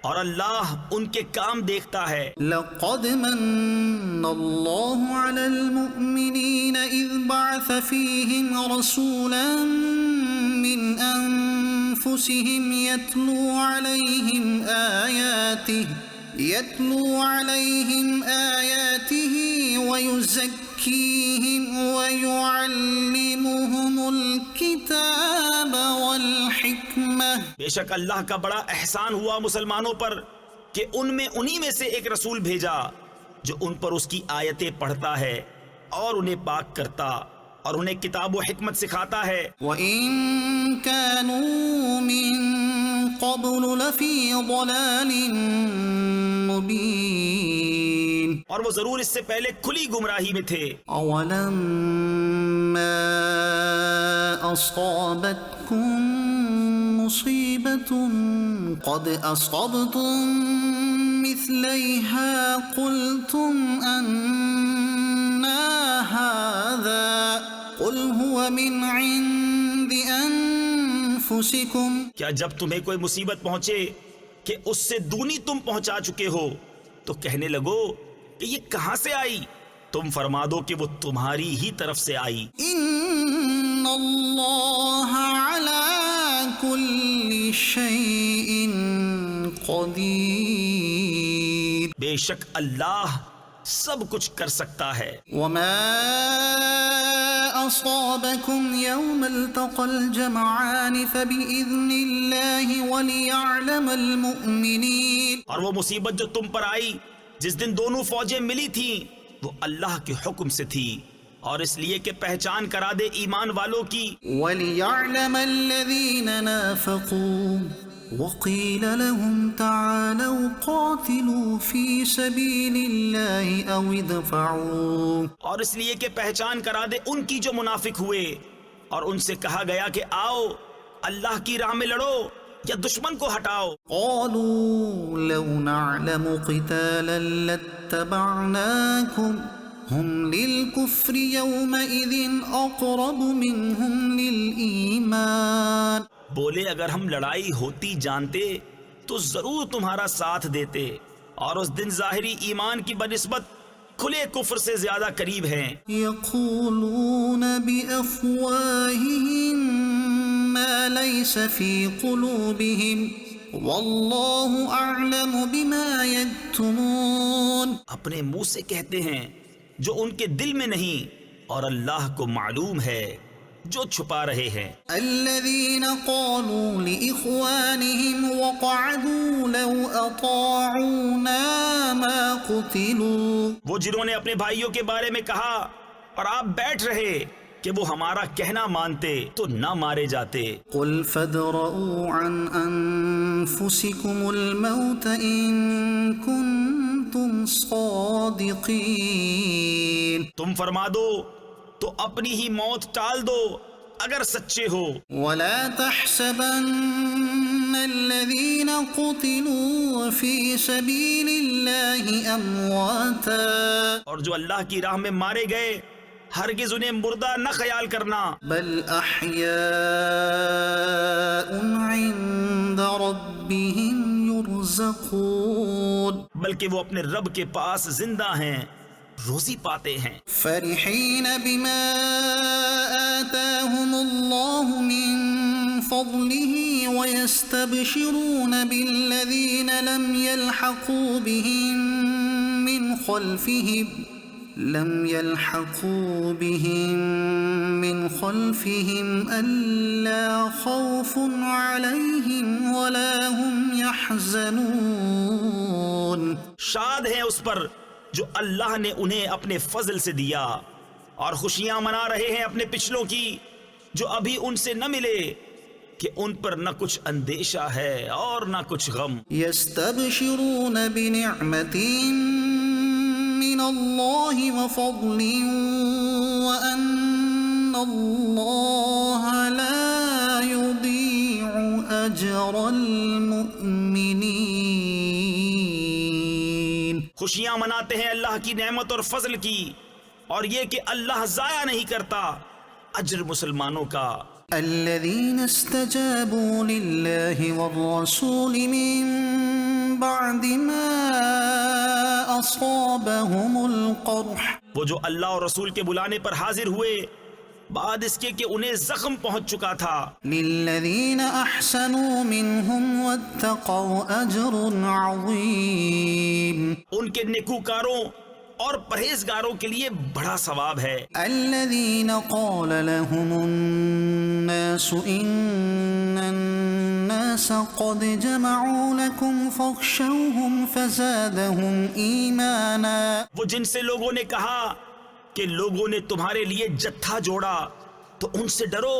اور اللہ ان کے کام دیکھتا ہے. لقد من اللہ علی المؤمنین اذ بعث فیہم رسولا من انفسہم يتلو علیہم آیاتہ ویزکیہم ویعلمہم الکتاب والحکمہ. بے شک اللہ کا بڑا احسان ہوا مسلمانوں پر کہ ان میں انہی میں سے ایک رسول بھیجا جو ان پر اس کی آیتیں پڑھتا ہے اور انہیں پاک کرتا اور انہیں کتاب و حکمت سکھاتا ہے. وَإِن كَانُوا مِن قَبْلُ لَفِي ضَلَالٍ مُبِينٍ. اور وہ ضرور اس سے پہلے کھلی گمراہی میں تھے. أَوَلَمَّا أَصَابَتْكُم مُّصِيبَةٌ قَدْ أَصَبْتُم مِّثْلَيْهَا قُلْتُمْ أَنَّىٰ هَٰذَا قُلْ هُوَ مِنْ عِندِ أَنفُسِكُمْ. کیا جب تمہیں کوئی مصیبت پہنچے کہ اس سے دونی تم پہنچا چکے ہو تو کہنے لگو کہ یہ کہاں سے آئی؟ تم فرما دو کہ وہ تمہاری ہی طرف سے آئی. ان اللہ علی کل شیء قدیر. بے شک اللہ سب کچھ کر سکتا ہے. وما اصابکم یوم التقى الجمعان فبإذن اللہ وليعلم المؤمنین. اور وہ مصیبت جو تم پر آئی جس دن دونوں فوجیں ملی تھیں وہ اللہ کے حکم سے تھی اور اس لیے کہ پہچان کرا دے ایمان والوں کی. وَلِيَعْلَمَ الَّذِينَ نَافَقُوا وَقِيلَ لَهُمْ تَعَالَوْا قَاتِلُوا فِي سَبِيلِ اللَّهِ أَوِ ادْفَعُوا. اور اس لیے کہ پہچان کرا دے ان کی جو منافق ہوئے اور ان سے کہا گیا کہ آؤ اللہ کی راہ میں لڑو یا دشمن کو ہٹاؤ. قالوا لو نعلم قتالا لاتبعناكم هم للكفر يومئذ اقرب منهم للإيمان. بولے اگر ہم لڑائی ہوتی جانتے تو ضرور تمہارا ساتھ دیتے، اور اس دن ظاہری ایمان کی بنسبت کھلے کفر سے زیادہ قریب ہیں. يقولون بأفواههم ما ليس في قلوبهم والله أعلم بما يكتمون. اپنے منہ سے کہتے ہیں جو ان کے دل میں نہیں، اور اللہ کو معلوم ہے جو چھپا رہے ہیں. الذين قالوا لإخوانهم وقعدوا لو أطاعونا ما قتلوا. وہ جنہوں نے اپنے بھائیوں کے بارے میں کہا اور آپ بیٹھ رہے کہ وہ ہمارا کہنا مانتے تو نہ مارے جاتے. قل فادرؤوا عن أنفسكم الموت إن كنتم صادقين. تم فرما دو تو اپنی ہی موت ٹال دو اگر سچے ہو. ولا تحسبن الذين قتلوا في سبيل الله أمواتا. اور جو اللہ کی راہ میں مارے گئے ہرگز انہیں مردہ نہ خیال کرنا، بل احیاء عند ربهم يرزقون. بلکہ وہ اپنے رب کے پاس زندہ ہیں، روزی پاتے ہیں. فرحین بما آتاهم الله من فضله ويستبشرون بالذين لم يلحقوا بهم من خلفهم ألا خوف عليهم ولا هم يحزنون. شاد ہیں اس پر جو اللہ نے انہیں اپنے فضل سے دیا اور خوشیاں منا رہے ہیں اپنے پچھلوں کی جو ابھی ان سے نہ ملے کہ ان پر نہ کچھ اندیشہ ہے اور نہ کچھ غم. يستبشرون بنعمة من الله وفضل وأن الله لا يضيع أجر المؤمنين. خوشیاں مناتے ہیں اللہ کی نعمت اور فضل کی، اور یہ کہ اللہ ضائع نہیں کرتا اجر مسلمانوں کا. الذين استجابوا لله والرسول من بعد ما أصابهم القرح. وہ جو اللہ اور رسول کے بلانے پر حاضر ہوئے بعد اس کے کہ انہیں زخم پہنچ چکا تھا. للذين أحسنوا منهم واتقوا أجر عظيم. ان کے نیکوکاروں اور پرہیزگاروں کے لیے بڑا ثواب ہے. الذين قال لهم الناس إن الناس قد جمعوا لكم فاخشوهم فزادهم إيمانا. وہ جن سے لوگوں نے کہا کہ لوگوں نے تمہارے لیے جتھا جوڑا تو ان سے ڈرو،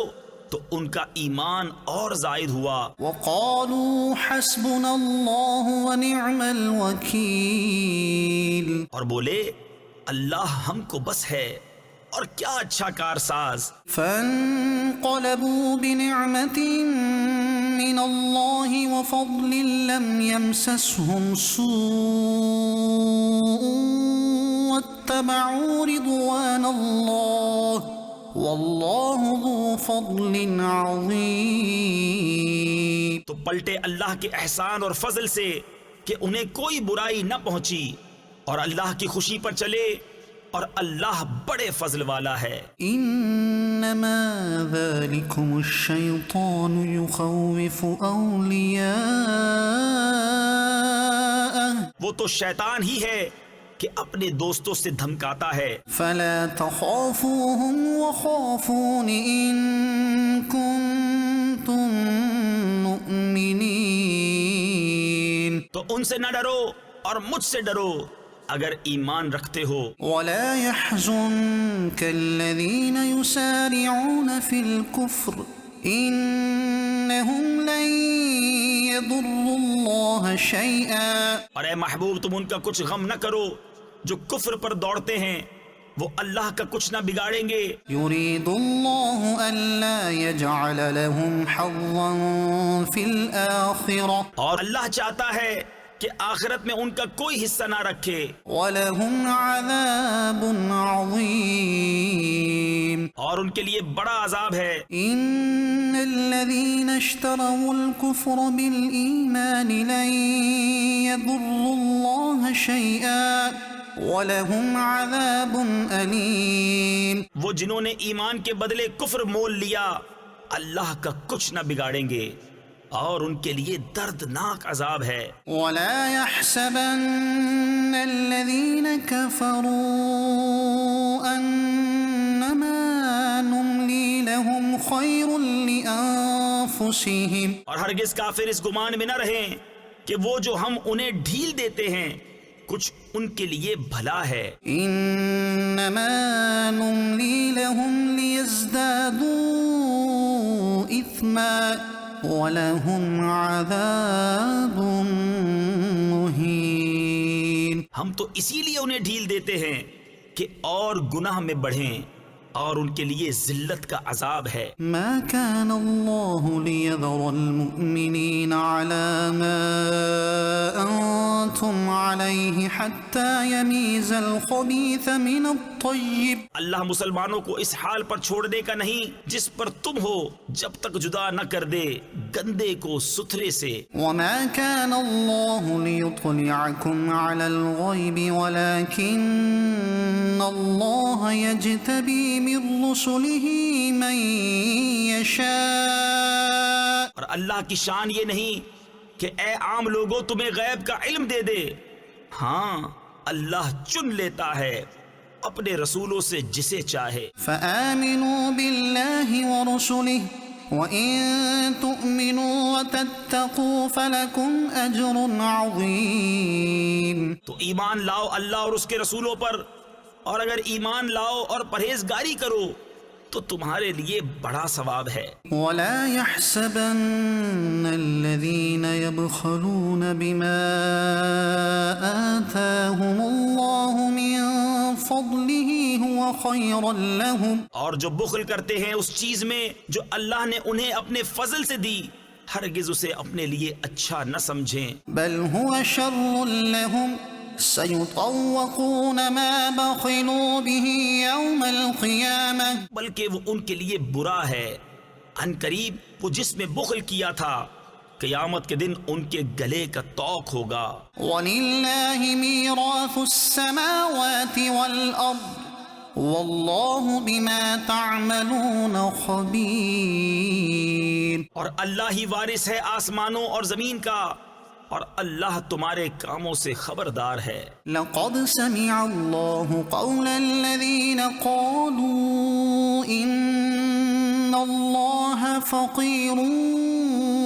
تو ان کا ایمان اور زائد ہوا. وقالوا حسبنا الله ونعم الوكيل. اور بولے اللہ ہم کو بس ہے اور کیا اچھا کارساز. فانقلبوا بنعمة من الله وفضل لم يمسسهم سوء واتبعوا رضوان الله واللہ ذو فضل عظیم. تو پلٹے اللہ کے احسان اور فضل سے کہ انہیں کوئی برائی نہ پہنچی، اور اللہ کی خوشی پر چلے، اور اللہ بڑے فضل والا ہے. انما ذلکم الشیطان یخوف اولیاءہ. وہ تو شیطان ہی ہے کہ اپنے دوستوں سے دھمکاتا ہے. فلا تخافوهم وخافون ان کنتم مؤمنین. تو ان سے نہ ڈرو اور مجھ سے ڈرو اگر ایمان رکھتے ہو. ولا يحزنك الذين يسارعون في الكفر انہم لن يضروا اللہ شیئا. اور اے محبوب تم ان کا کچھ غم نہ کرو جو کفر پر دوڑتے ہیں، وہ اللہ کا کچھ نہ بگاڑیں گے. یرید اللہ الا یجعل لهم حظا فی الآخرہ. اور اللہ چاہتا ہے کہ آخرت میں ان کا کوئی حصہ نہ رکھے. وَلَهُمْ عَذَابٌ عَظِيمٌ. اور ان کے لیے بڑا عذاب ہے. إِنَّ الَّذِينَ اشْتَرَوُا الْكُفْرَ بِالْإِيمَانِ لَن يَضُرُّوا اللَّهَ شَيْئًا وَلَهُمْ عَذَابٌ أَلِيمٌ. وہ جنہوں نے ایمان کے بدلے کفر مول لیا اللہ کا کچھ نہ بگاڑیں گے، اور ان کے لیے دردناک عذاب ہے. وَلَا يَحْسَبَنَّ الَّذِينَ كَفَرُوا أَنَّمَا نُمْلِي لَهُمْ خَيْرٌ لِأَنفُسِهِمْ. اور ہرگز کافر اس گمان میں نہ رہیں کہ وہ جو ہم انہیں ڈھیل دیتے ہیں کچھ ان کے لیے بھلا ہے. إِنَّمَا نُمْلِي لَهُمْ لِيَزْدَادُوا إِثْمًا وَلَهُمْ عَذَابٌ مُهِينٌ. ہم تو اسی لیے انہیں ڈھیل دیتے ہیں کہ اور گناہ میں بڑھیں، اور ان کے لیے ذلت کا عذاب ہے. ما كان الله ليذر المؤمنين على ما أنتم عليه حتى يميز الخبيث من الطيب. اللہ مسلمانوں کو اس حال پر چھوڑنے کا نہیں جس پر تم ہو جب تک جدا نہ کر دے گندے کو ستھرے سے. وما كان الله ليطلعكم على الغيب ولكن الله يجتبي من رسله من يشاء. اور اللہ کی شان یہ نہیں کہ اے عام لوگوں تمہیں غیب کا علم دے دے. ہاں اللہ چن لیتا ہے اپنے رسولوں سے جسے چاہے. فآمنوا بالله ورسله وإن تؤمنوا وتتقوا فلكم أجر عظيم. تو ایمان لاؤ اللہ اور اس کے رسولوں پر، اور اگر ایمان لاؤ اور پرہیزگاری کرو تو تمہارے لیے بڑا ثواب ہے۔ ولا يحسبن الذين يبخلون بما آتاهم الله من فضله هو خيرا لهم، اور جو بخل کرتے ہیں اس چیز میں جو اللہ نے انہیں اپنے فضل سے دی، ہرگز اسے اپنے لیے اچھا نہ سمجھیں، بل هو شر لهم سيطوقون ما بخلوا به يوم القيامة، بلکہ وہ ان کے لیے برا ہے۔ ان قریب وہ جس میں بخل کیا تھا قیامت کے دن ان کے گلے کا طوق ہوگا۔ وَلِلَّهِ مِيرَاثُ السَّمَاوَاتِ وَالْأَرْضِ وَاللَّهُ بِمَا تَعْمَلُونَ خَبِيرٌ، اور اللہ ہی وارث ہے آسمانوں اور زمین کا، اور اللہ تمہارے کاموں سے خبردار ہے۔ لَقَدْ سَمِعَ اللَّهُ قَوْلَ الَّذِينَ قَالُوا إِنَّ اللَّهَ فَقِيرٌ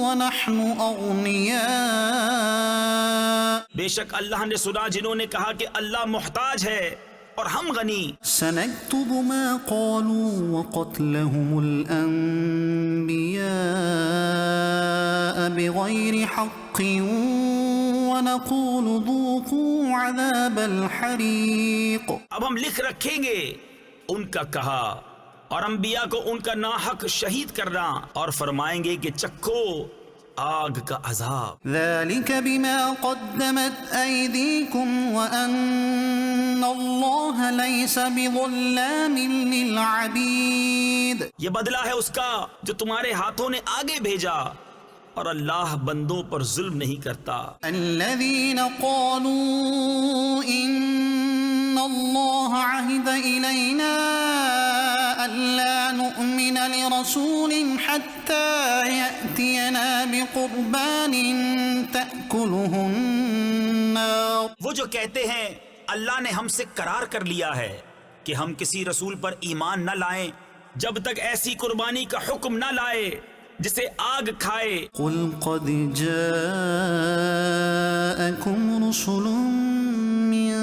وَنَحْنُ أَغْنِيَاءُ، بے شک اللہ نے سنا جنہوں نے کہا کہ اللہ محتاج ہے اور ہم غنی۔ سنكتب ما قالوا وقتلهم الأنبياء بغير حق ونقول ذوقوا عذاب الحريق، اب ہم لکھ رکھیں گے ان کا کہا اور انبیاء کو ان کا ناحق شہید کرنا، اور فرمائیں گے کہ چکھو آگ کا عذاب۔ ذلك بما قدمت أيديكم وأن الله ليس بظلام للعبيد، یہ بدلہ ہے اس کا جو تمہارے ہاتھوں نے آگے بھیجا، اور اللہ بندوں پر ظلم نہیں کرتا۔ الذين قالوا إن الله عهد إلينا ألا نؤمن لرسول حتى يأتينا بقربان تأكله النار، وہ جو کہتے ہیں اللہ نے ہم سے قرار کر لیا ہے کہ ہم کسی رسول پر ایمان نہ لائیں جب تک ایسی قربانی کا حکم نہ لائے جسے آگ کھائے۔ قل قد جاءكم رسل من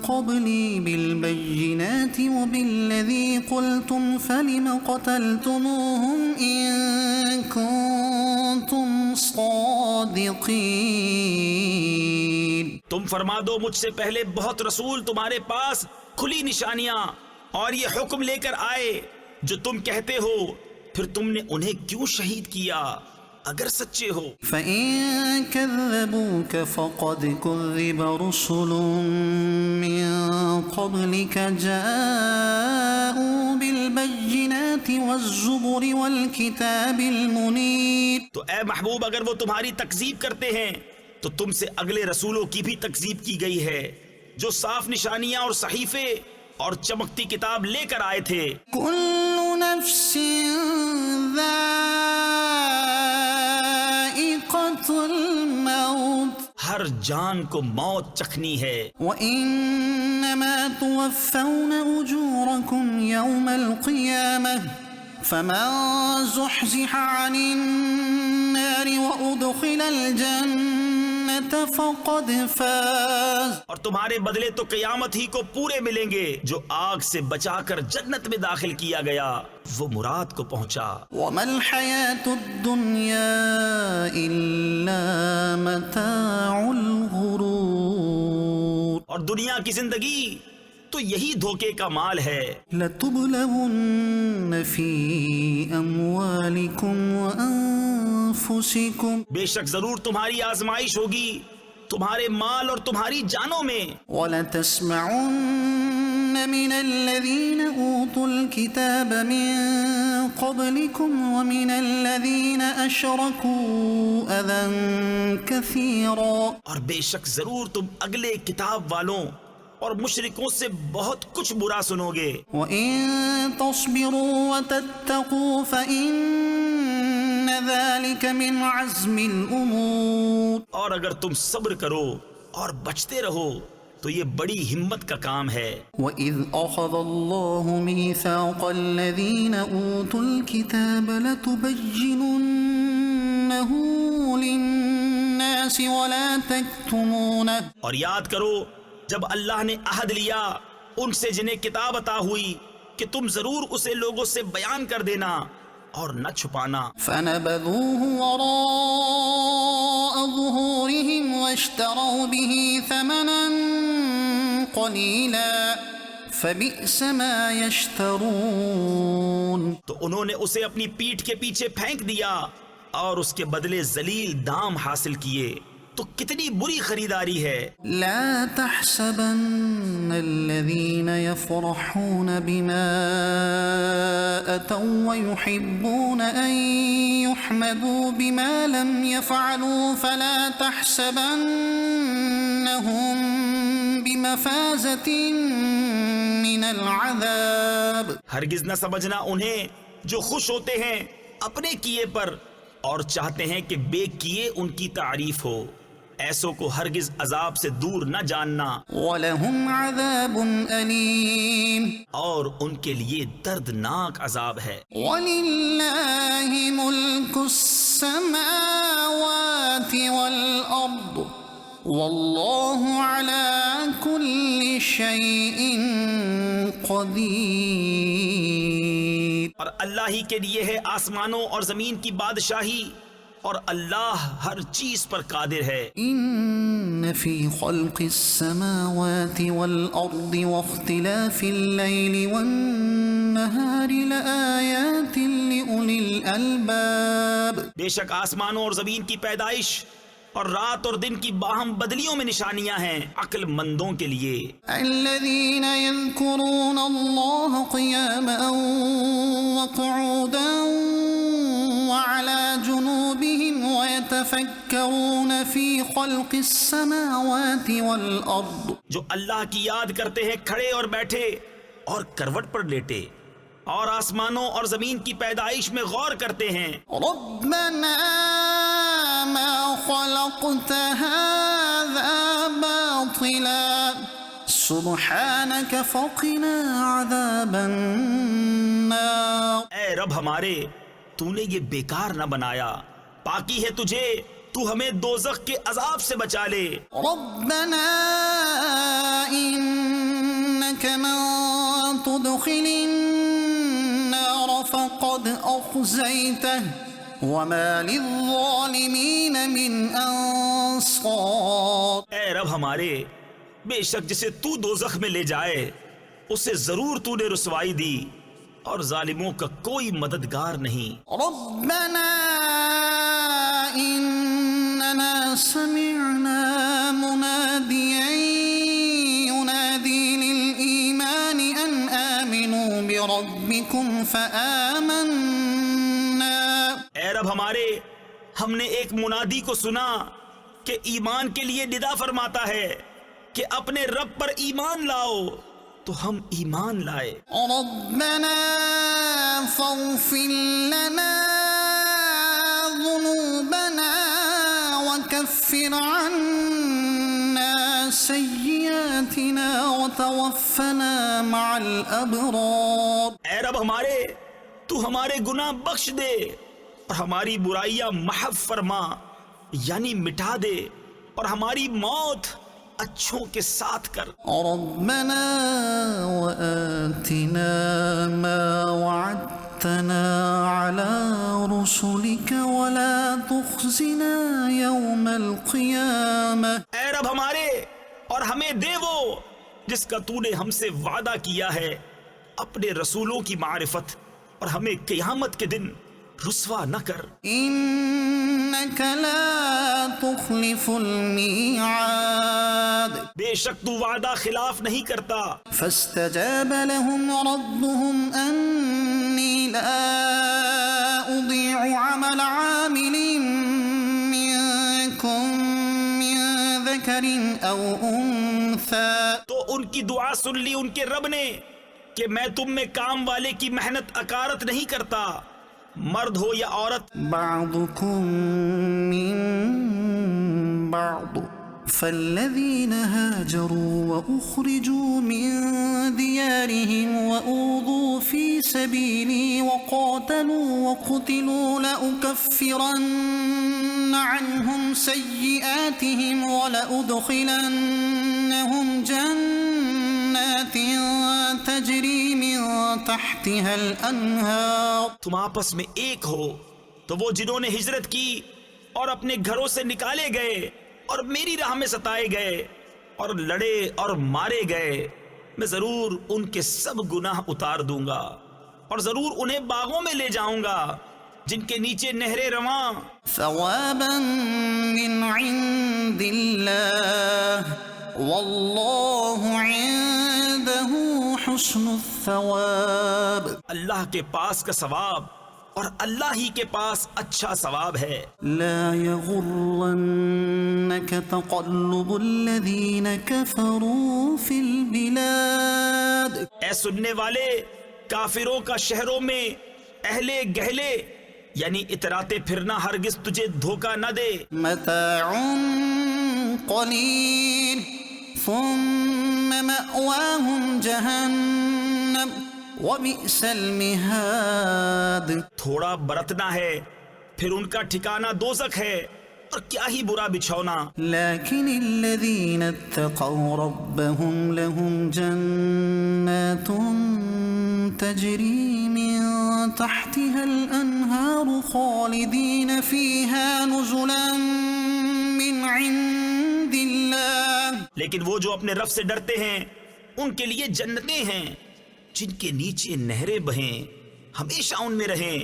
قبلي بالبينات وبالذي قلتم فلم قتلتموهم إن كنتم صادقين، تم فرما دو مجھ سے پہلے بہت رسول تمہارے پاس کھلی نشانیاں اور یہ حکم لے کر آئے جو تم کہتے ہو، پھر تم نے انہیں کیوں شہید کیا اگر سچے ہو؟ فَإِن كَذَّبُوكَ فَقَدْ كُذِّبَ رُسُلٌ مِّن قَبْلِكَ جَاءُوا بِالْبَيِّنَاتِ وَالزُّبُرِ وَالْكِتَابِ الْمُنِيرِ، تو اے محبوب اگر وہ تمہاری تکذیب کرتے ہیں تو تم سے اگلے رسولوں کی بھی تکذیب کی گئی ہے جو صاف نشانیاں اور صحیفے اور چمکتی کتاب لے کر آئے تھے۔ كُلُّ نَفْسٍ ذَائِقَةُ الْمَوْتِ ہر جان کو موت چکھنی ہے، وَإِنَّمَا تُوَفَّوْنَ أُجُورَكُمْ يَوْمَ الْقِيَامَةِ فَمَنْ زُحْزِحَ عَنِ النَّارِ وَأُدْخِلَ الْجَنَّةَ فَقَدْ فَازَ، اور تمہارے بدلے تو قیامت ہی کو پورے ملیں گے۔ جو آگ سے بچا کر جنت میں داخل کیا گیا وہ مراد کو پہنچا۔ وَمَا الْحَيَاةُ الدُّنْيَا إِلَّا مَتَاعُ الْغُرُورِ، اور دنیا کی زندگی تو یہی دھوکے کا مال ہے۔ لَتُبْلَوُنَّ فِي أَمْوَالِكُمْ وَأَنفُسِكُمْ، بے شک ضرور تمہاری آزمائش ہوگی تمہارے مال اور تمہاری جانوں میں۔ وَلَتَسْمَعُنَّ مِنَ الَّذِينَ أُوتُوا الْكِتَابَ مِن قَبْلِكُمْ وَمِنَ الَّذِينَ أَشْرَكُوا أَذًى كَثِيرًا، اور بے شک ضرور تم اگلے کتاب والوں اور مشرکوں سے بہت کچھ برا سنو گے۔ وَإِن تَصْبِرُوا وَتَتَّقُوا فَإِنَّ ذَلِكَ مِنْ عَزْمِ الْأُمُورِ، اور اگر تم صبر کرو اور بچتے رہو تو یہ بڑی ہمت کا کام ہے۔ وَإِذْ أَخَذَ اللَّهُ مِيثَاقَ الَّذِينَ أُوتُوا الْكِتَابَ لَتُبَيِّنُنَّهُ لِلنَّاسِ وَلَا تَكْتُمُونَهُ، اور یاد کرو جب اللہ نے عہد لیا ان سے جنہیں کتاب عطا ہوئی کہ تم ضرور اسے لوگوں سے بیان کر دینا اور نہ چھپانا۔ فنبذوه وراء ظهورهم واشتروا به ثمنا قليلا فبئس ما يشترون۔ تو انہوں نے اسے اپنی پیٹھ کے پیچھے پھینک دیا اور اس کے بدلے ذلیل دام حاصل کیے، تو کتنی بری خریداری ہے۔ لا تحسبن الذين يفرحون بما أتوا ويحبون أن يحمدوا بما لم يفعلوا فلا تحسبنهم بمفازة من العذاب۔ ہرگز نہ سمجھنا انہیں جو خوش ہوتے ہیں اپنے کیے پر اور چاہتے ہیں کہ بے کیے ان کی تعریف ہو، ایسوں کو ہرگز عذاب سے دور نہ جاننا۔ وَلَهُمْ عَذَابٌ أَلِيمٌ، اور ان کے لیے دردناک عذاب ہے۔ وَلِلَّهِ مُلْكُ السَّمَاوَاتِ وَالْأَرْضِ وَاللَّهُ عَلَى كُلِّ شَيْءٍ قَدِيرٌ۔ اور اللہ ہی کے لیے ہے آسمانوں اور زمین کی بادشاہی، اور اللہ ہر چیز پر قادر ہے۔ إن في خلق السماوات والأرض واختلاف الليل والنهار لآيات لأولي الألباب۔ بے شک آسمانوں اور زمین کی پیدائش اور رات اور دن کی باہم بدلیوں میں نشانیاں ہیں عقل مندوں کے لیے۔ الذين يذكرون الله قياما وقعودا وعلى جنوبهم ويتفكرون في خلق السماوات والأرض، جو اللہ کی یاد کرتے ہیں کھڑے اور بیٹھے اور کروٹ پر لیٹے، اور آسمانوں اور زمین کی پیدائش میں غور کرتے ہیں۔ ربنا ما خلقت هذا باطلا سبحانك فقنا عذاب النار۔ اے رب ہمارے، تو نے یہ بیکار نہ بنایا، پاکی ہے تجھے، تو ہمیں دوزخ کے عذاب سے بچا لے۔ ربنا انك من تدخل النار فقد اخزيته وما للظالمين من انصار۔ اے رب ہمارے، بے شک جسے تو دوزخ میں لے جائے اسے ضرور تو نے رسوائی دی، اور ظالموں کا کوئی مددگار نہیں۔ ربنا اننا سمعنا مناديا ينادي للإيمان ان آمنوا بربكم فآمنا۔ اے رب ہمارے، ہم نے ایک منادی کو سنا کہ ایمان کے لیے ندا فرماتا ہے کہ اپنے رب پر ایمان لاؤ، تو ہم ایمان لائے۔ ربنا فاغفر لنا ذنوبنا وكفر عنا سيئاتنا وتوفنا مع الأبرار۔ اے رب ہمارے، تو ہمارے گناہ بخش دے اور ہماری برائیاں محو فرما، یعنی مٹا دے، اور ہماری موت اچھوں کے ساتھ کر۔ ربنا وآتنا ما وعدتنا على رسلك ولا تخزنا يوم القيامة۔ اے رب ہمارے، اور ہمیں دے وہ جس کا تو نے ہم سے وعدہ کیا ہے اپنے رسولوں کی معرفت، اور ہمیں قیامت کے دن رسوا نہ کر۔ إنك لا تخلف الميعاد۔ بے شک تو وعدہ خلاف نہیں کرتا۔ فاستجاب لهم ربهم أني لا أضيع عمل عامل منكم من ذكر أو أنثى۔ تو ان کی دعا سن لی ان کے رب نے کہ میں تم میں کام والے کی محنت اکارت نہیں کرتا، مرد ہو یا عورت۔ بعضكم من بعض فالذين هاجروا وأخرجوا من ديارهم وأوذوا في سبيلي وقاتلوا وقتلوا لأكفرن عنهم سيئاتهم ولأدخلنهم جنات تجری من تحتها الانہار. تم آپس میں ایک ہو تو وہ جنہوں نے ہجرت کی اور اپنے گھروں سے نکالے گئے اور میری راہ میں ستائے گئے اور لڑے اور مارے گئے، میں ضرور ان کے سب گناہ اتار دوں گا اور ضرور انہیں باغوں میں لے جاؤں گا جن کے نیچے نہریں رواں، ثوابا من عند اللہ واللہ عنده حسن الثواب. اللہ کے پاس کا ثواب اور اللہ ہی کے پاس اچھا ثواب ہے. لا يغرنك تقلب الذين كفروا في البلاد. اے سننے والے، کافروں کا شہروں میں اہلے گہلے یعنی اتراتے پھرنا ہرگز تجھے دھوکہ نہ دے. متاع قلیل ثم مأواهم جہنم وبئس المہاد. تھوڑا برتنا ہے پھر ان کا ٹھکانہ دوزخ ہے اور کیا ہی برا بچھونا. لیکن الذین اتقوا ربهم لهم جنات تجری من تحتها الانہار خالدین فیہا نزلا من عند اللہ. لیکن وہ جو اپنے رب سے ڈرتے ہیں ان کے لیے جنتیں ہیں جن کے نیچے نہریں بہیں، ہمیشہ ان میں رہیں،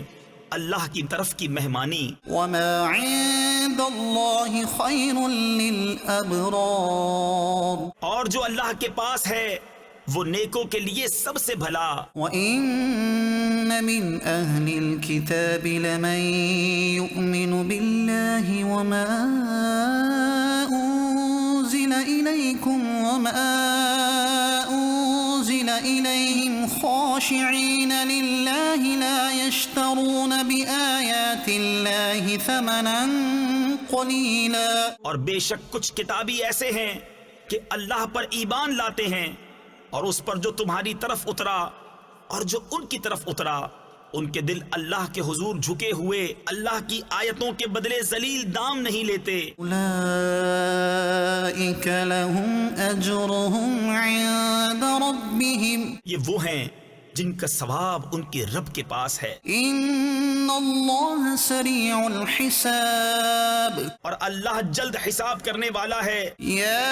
اللہ کی طرف کی مہمانی. وما عند اللہ خیر للابرار. اور جو اللہ کے پاس ہے وہ نیکوں کے لیے سب سے بھلا. وَإِنَّ مِنْ أَهْلِ الْكِتَابِ لَمَنْ يُؤْمِنُ بِاللَّهِ وَمَا أُنزِلَ إِلَيْكُمْ وَمَا أُنزِلَ إِلَيْهِمْ خَاشِعِينَ لِلَّهِ لَا يَشْتَرُونَ بِآيَاتِ اللَّهِ ثَمَنًا قَلِيلًا. اور بے شک کچھ کتابی ایسے ہیں کہ اللہ پر ایمان لاتے ہیں اور اس پر جو تمہاری طرف اترا اور جو ان کی طرف اترا، ان کے دل اللہ کے حضور جھکے ہوئے اللہ کی آیتوں کے بدلے ذلیل دام نہیں لیتے. اولئک لهم اجرهم عند ربهم. یہ وہ ہیں جن کا ثواب ان کے رب کے پاس ہے. ان اللہ سریع الحساب. اور اللہ جلد حساب کرنے والا ہے. یا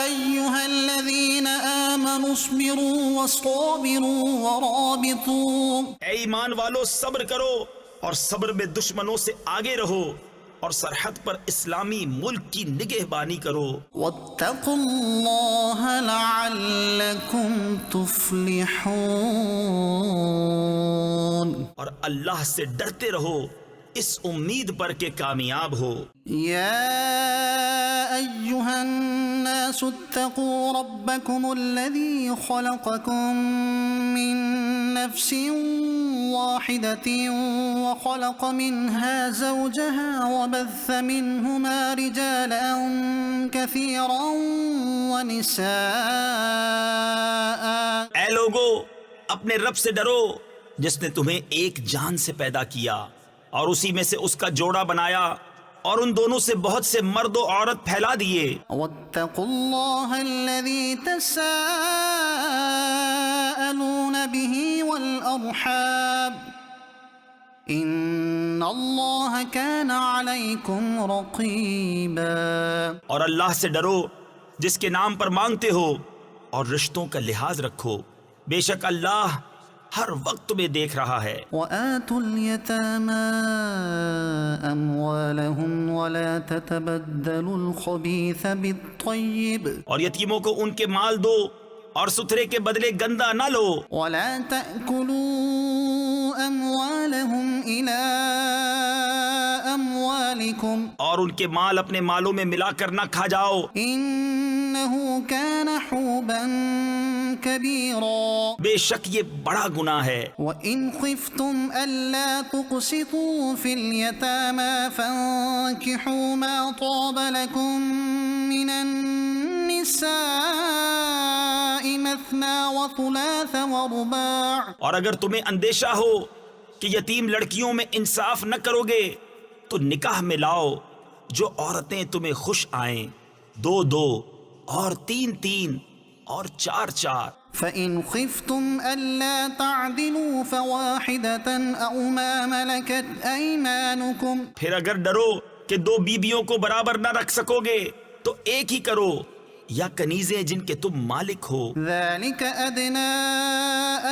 ایھا الذین آمنوا اصبروا وصابروا ورابطوا. اے ایمان والو، صبر کرو اور صبر میں دشمنوں سے آگے رہو اور سرحد پر اسلامی ملک کی نگہبانی کرو. واتقوا اللہ لعلکم تفلحون. اور اللہ سے ڈرتے رہو اس امید پر کہ کامیاب ہو. یا ایھا الناس اتقوا ربکم الذی خلقکم من نفس واحدة وخلق منها زوجها وبث منهما رجالا كثيرا ونساء. اے لوگو، اپنے رب سے ڈرو جس نے تمہیں ایک جان سے پیدا کیا اور اسی میں سے اس کا جوڑا بنایا اور ان دونوں سے بہت سے مرد و عورت پھیلا دیے. واتقوا اللہ الذی تساءلون به والارحام ان اللہ کان علیکم رقیبا. اور اللہ سے ڈرو جس کے نام پر مانگتے ہو اور رشتوں کا لحاظ رکھو، بے شک اللہ ہر وقت تمہیں دیکھ رہا ہے. وآتوا اليتامى أموالهم ولا تتبدلوا الخبيث بالطيب. اور یتیموں کو ان کے مال دو اور ستھرے کے بدلے گندا نہ لو. ولا تأكلوا أموالهم إلى أموالكم. اور ان کے مال اپنے مالوں میں ملا کر نہ کھا جاؤ. إنه كان حوبا كبيرا. بے شک یہ بڑا گناہ ہے. وَإِنْ خِفْتُمْ أَلَّا تُقْسِطُوا فِي الْيَتَامَى فَانكِحُوا مَا طَابَ لَكُم مِّنَ النِّسَاءِ مَثْنَى وَثُلَاثَ وَرُبَاعَ. اور اگر تمہیں اندیشہ ہو کہ یتیم لڑکیوں میں انصاف نہ کرو گے تو نکاح میں لاؤ جو عورتیں تمہیں خوش آئیں، 2 2 اور 3 3 اور چار چار. فإن خفتم ألا تعدلوا فواحدة أو ما ملكت أيمانكم. پھر اگر ڈرو کہ دو بیویوں کو برابر نہ رکھ سکو گے تو ایک ہی کرو یا کنیزیں جن کے تم مالک ہو. ذلك أدنى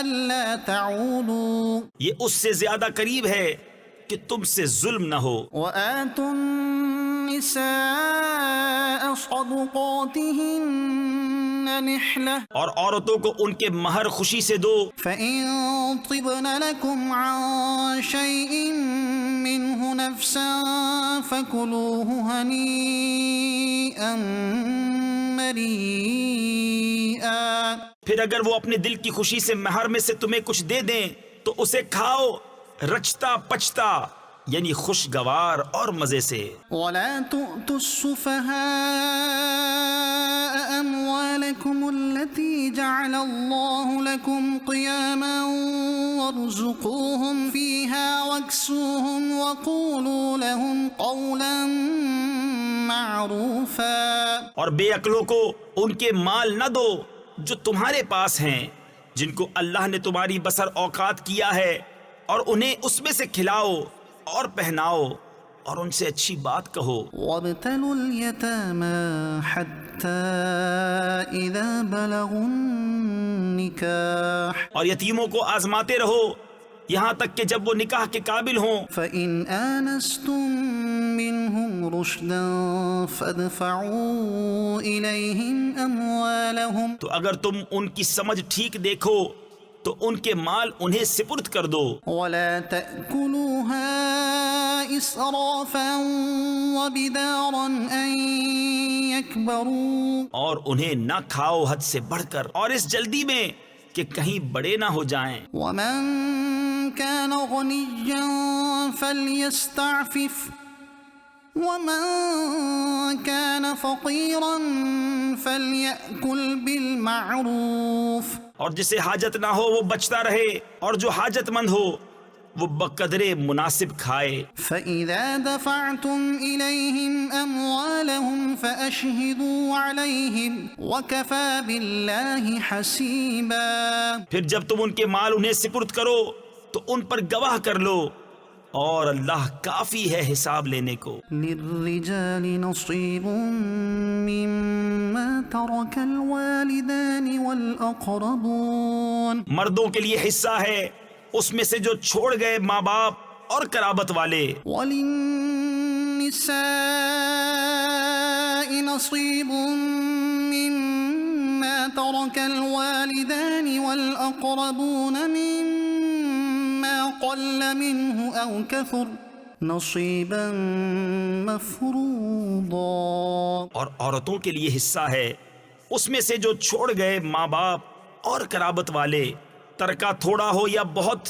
ألا تعولوا. یہ اس سے زیادہ قریب ہے کہ تم سے ظلم نہ ہو. وآتوا النساء صدقاتهن نحلة. اور عورتوں کو ان کے مہر خوشی سے دو. فإن طبن لكم عن شيء منه نفسا فكلوه هنيئا مريئا. پھر اگر وہ اپنے دل کی خوشی سے مہر میں سے تمہیں کچھ دے دیں تو اسے کھاؤ رچتا پچتا، یعنی خوشگوار اور مزے سے. ولا تؤتوا السفهاء أموالكم التي جعل الله لكم قياما وارزقوهم فيها واكسوهم وقولوا لهم قولا معروفا. اور بے عقلوں کو ان کے مال نہ دو جو تمہارے پاس ہیں، جن کو اللہ نے تمہاری بسر اوقات کیا ہے، اور انہیں اس میں سے کھلاؤ اور پہناؤ اور ان سے اچھی بات کہو. وابتلوا اليتامى حتى إذا بلغوا النكاح. اور یتیموں کو آزماتے رہو یہاں تک کہ جب وہ نکاح کے قابل ہوں. فإن آنستم منهم رشدا فادفعوا إليهم أموالهم. تو اگر تم ان کی سمجھ ٹھیک دیکھو تو ان کے مال انہیں سپرد کر دو. ولا تأكلوها إسرافا وبدارا أن يكبروا. اور انہیں نہ کھاؤ حد سے بڑھ کر اور اس جلدی میں کہ کہیں بڑے نہ ہو جائیں. ومن كان غنيا فليستعفف ومن كان فقيرا فليأكل بالمعروف. اور جسے حاجت نہ ہو وہ بچتا رہے اور جو حاجت مند ہو وہ بقدر مناسب کھائے. فإذا دفعتم إليهم أموالهم فأشهدوا عليهم وكفى بالله حسيبا. پھر جب تم ان کے مال انہیں سپرد کرو تو ان پر گواہ کر لو اور اللہ کافی ہے حساب لینے کو. للرجال نصيب مما ترك الوالدان والأقربون. مردوں کے لیے حصہ ہے اس میں سے جو چھوڑ گئے ماں باپ اور قرابت والے. وللنساء نصيب مما ترك الوالدان والأقربون مما قل منه أو كثر نصيبا مفروضا. اور عورتوں کے لیے حصہ ہے اس میں سے جو چھوڑ گئے ماں باپ اور قرابت والے، ترکہ تھوڑا ہو یا بہت،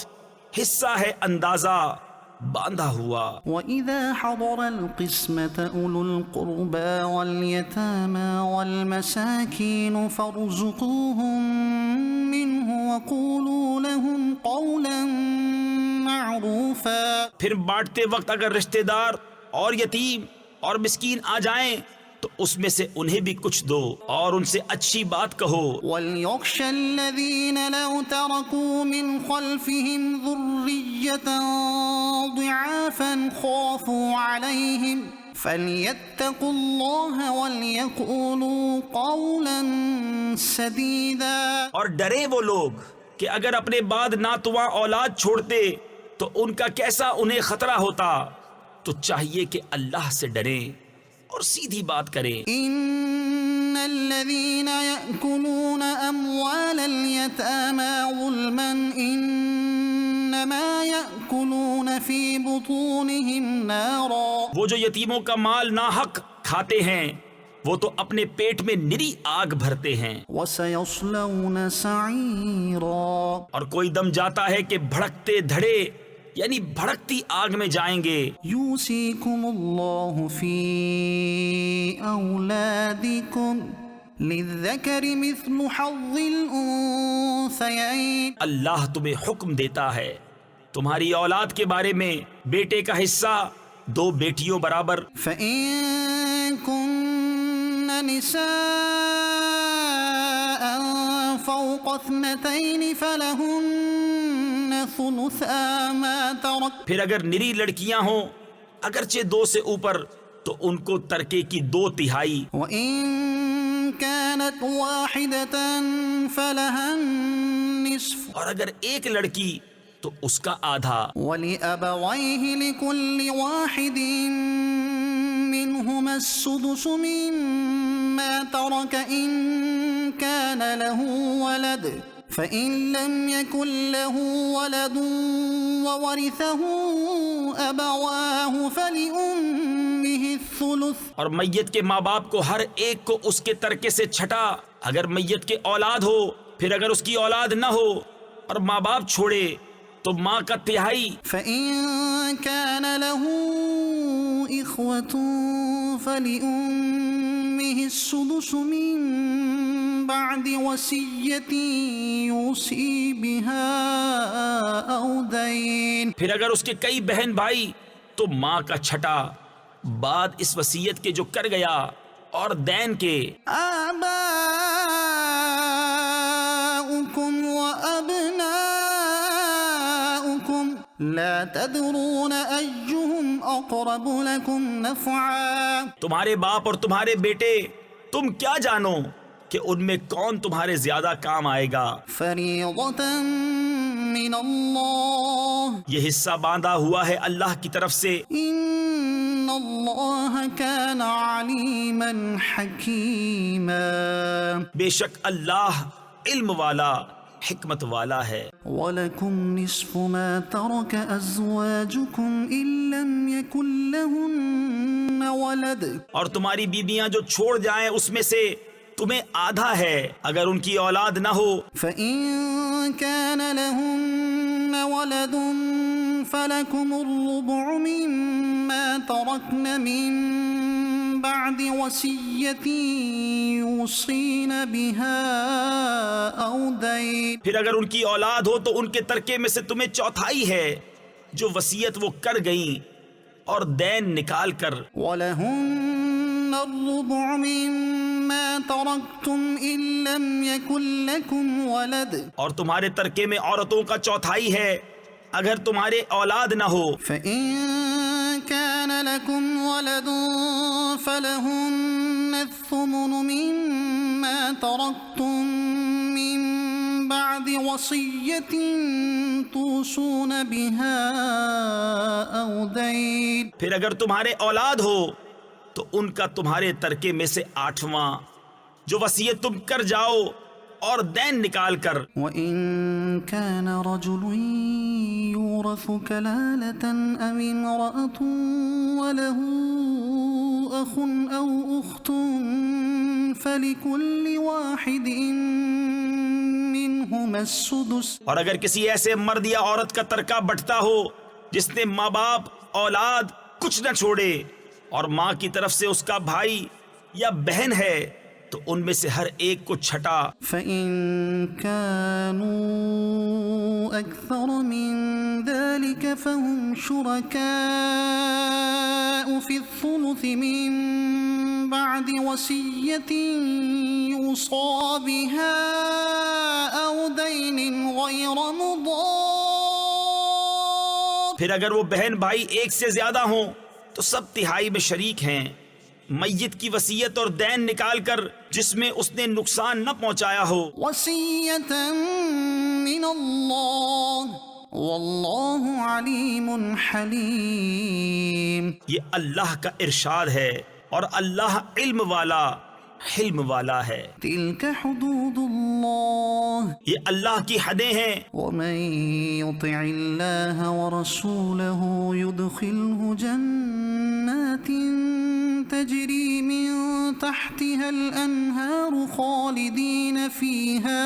حصہ ہے اندازہ باندھا ہوا. وَإِذَا حَضَرَ الْقِسْمَةَ أُولُو الْقُرْبَى وَالْيَتَامَى وَالْمَسَاكِينُ فَارْزُقُوهُم مِّنْهُ وَقُولُوا لَهُمْ قَوْلًا مَّعْرُوفًا. پھر بانٹتے وقت اگر رشتہ دار اور یتیم اور مسکین آ جائیں تو اس میں سے انہیں بھی کچھ دو اور ان سے اچھی بات کہو. وَلْيَخْشَ الَّذِينَ لَوْ تَرَكُوا مِنْ خَلْفِهِمْ ذُرِّيَّةً ضِعَافًا خَافُوا عَلَيْهِمْ فَلْيَتَّقُوا اللَّهَ وَلْيَقُولُوا قَوْلًا سَدِيدًا. اور ڈرے وہ لوگ کہ اگر اپنے بعد ناتواں اولاد چھوڑتے تو ان کا کیسا انہیں خطرہ ہوتا. تو چاہیے کہ اللہ سے ڈریں اور سیدھی بات کریں. ان الذين يأكلون اموال اليتامى ظلما انما يأكلون في بطونهم نارا. وہ جو یتیموں کا مال ناحق کھاتے ہیں وہ تو اپنے پیٹ میں نری آگ بھرتے ہیں. وسيصلون سعيرا. اور کوئی دم جاتا ہے کہ بھڑکتے دھڑے یعنی بھڑکتی آگ میں جائیں گے. يوصيكم الله في أولادكم للذكر مثل حظ الأنثيين. اللہ تمہیں حکم دیتا ہے تمہاری اولاد کے بارے میں بیٹے کا حصہ دو بیٹیوں برابر. فإن كن نساء فوق اثنتين فلهن ثلثا ما ترك. پھر اگر نری لڑکیاں ہوں اگرچہ 2 سے اوپر تو ان کو ترکے کی 2/3. وإن كانت واحدة فلها النصف. اور اگر ایک لڑکی تو اس کا آدھا. ولأبويه لكل واحد منهما السدس مما ترك إن كان له ولد فإن لم يكن له ولد وورثه أبواه فلأمه الثلث. اور میت کے ماں باپ کو ہر ایک کو اس کے ترکے سے چھٹا اگر میت کے اولاد ہو. پھر اگر اس کی اولاد نہ ہو اور ماں باپ چھوڑے تو ماں کا 1/3. فإن كان له إخوة فلأمه السدس من بعد وصية يوصي بها أو دين. پھر اگر اس کے کئی بہن بھائی تو ماں کا 6 بعد اس وصیت کے جو کر گیا اور دین کے. آباؤكم وأبناؤكم لا تدرون أيهم أقرب لكم نفعا. تمہارے باپ اور تمہارے بیٹے تم کیا جانو کہ ان میں کون تمہارے زیادہ کام آئے گا. فریضة من اللہ. یہ حصہ باندھا ہوا ہے اللہ کی طرف سے. ان اللہ کان علیما حکیما. بے شک اللہ علم والا حکمت والا ہے. وَلَكُمْ نِصْفُ مَا تَرَكَ أَزْوَاجُكُمْ إِن لَّمْ يَكُن لَّهُنَّ وَلَدٌ. اور تمہاری بیویاں جو چھوڑ جائیں اس میں سے تمہیں آدھا ہے اگر ان کی اولاد نہ ہو. فَإِن كَانَ لَهُنَّ وَلَدٌ فَلَكُمُ الرُّبُعُ مِمَّا تَرَكْنَ مِن بعد وصیة یوصین بها او دین. پھر اگر ان کی اولاد ہو تو ان کے ترکے میں سے تمہیں 1/4 ہے جو وصیت وہ کر گئیں اور دین نکال کر. وَلَهُنَّ الرُّبُعُ مِمَّا تَرَكْتُمْ إِن لَّمْ يَكُن لَّكُمْ وَلَدٌ. اور تمہارے ترکے میں عورتوں کا 1/4 ہے اگر تمہارے اولاد نہ ہو. فَإِن كَانَ لَكُمْ وَلَدٌ فَلَهُنَّ الثُّمُنُ مِمَّا تَرَكْتُم مِّن بَعْدِ وَصِيَّةٍ تُوصُونَ بِهَا أَوْ دَيْنٍ. پھر اگر تمہارے اولاد ہو تو ان کا تمہارے ترکے میں سے 8واں جو وصیت تم کر جاؤ اور دین نکال کر. وَإِن كَانَ رَجُلٌ يُورَثُ كَلَالَةً أَوِ امْرَأَةٌ وَلَهُ أَخٌ أَوْ أُخْتٌ فَلِكُلِّ وَاحِدٍ مِّنْهُمَا السُّدُسُ. اور اگر کسی ایسے مرد یا عورت کا ترکہ بٹتا ہو جس نے ماں باپ اولاد کچھ نہ چھوڑے اور ماں کی طرف سے اس کا بھائی یا بہن ہے تو ان میں سے ہر ایک کو 6. فَإِن كَانُوا أَكْثَرَ مِن ذَلِكَ فَهُمْ شُرَكَاءُ فِي الثُّلُثِ مِن بَعْدِ وَصِيَّةٍ يُوصَى بِهَا أَوْ دَيْنٍ غَيْرَ مُضَارٍّ. پھر اگر وہ بہن بھائی ایک سے زیادہ ہوں تو سب 1/3 میں شریک ہیں میت کی وصیت اور دین نکال کر جس میں اس نے نقصان نہ پہنچایا ہو. وصیۃ من اللہ واللہ علیم حلیم. یہ اللہ کا ارشاد ہے اور اللہ علم والا حلم والا ہے. تلک حدود اللہ. یہ اللہ کی حدیں ہیں. ومن یطع اللہ ورسولہ یدخلہ جنات تجری من تحتها الانہار خالدین فیہا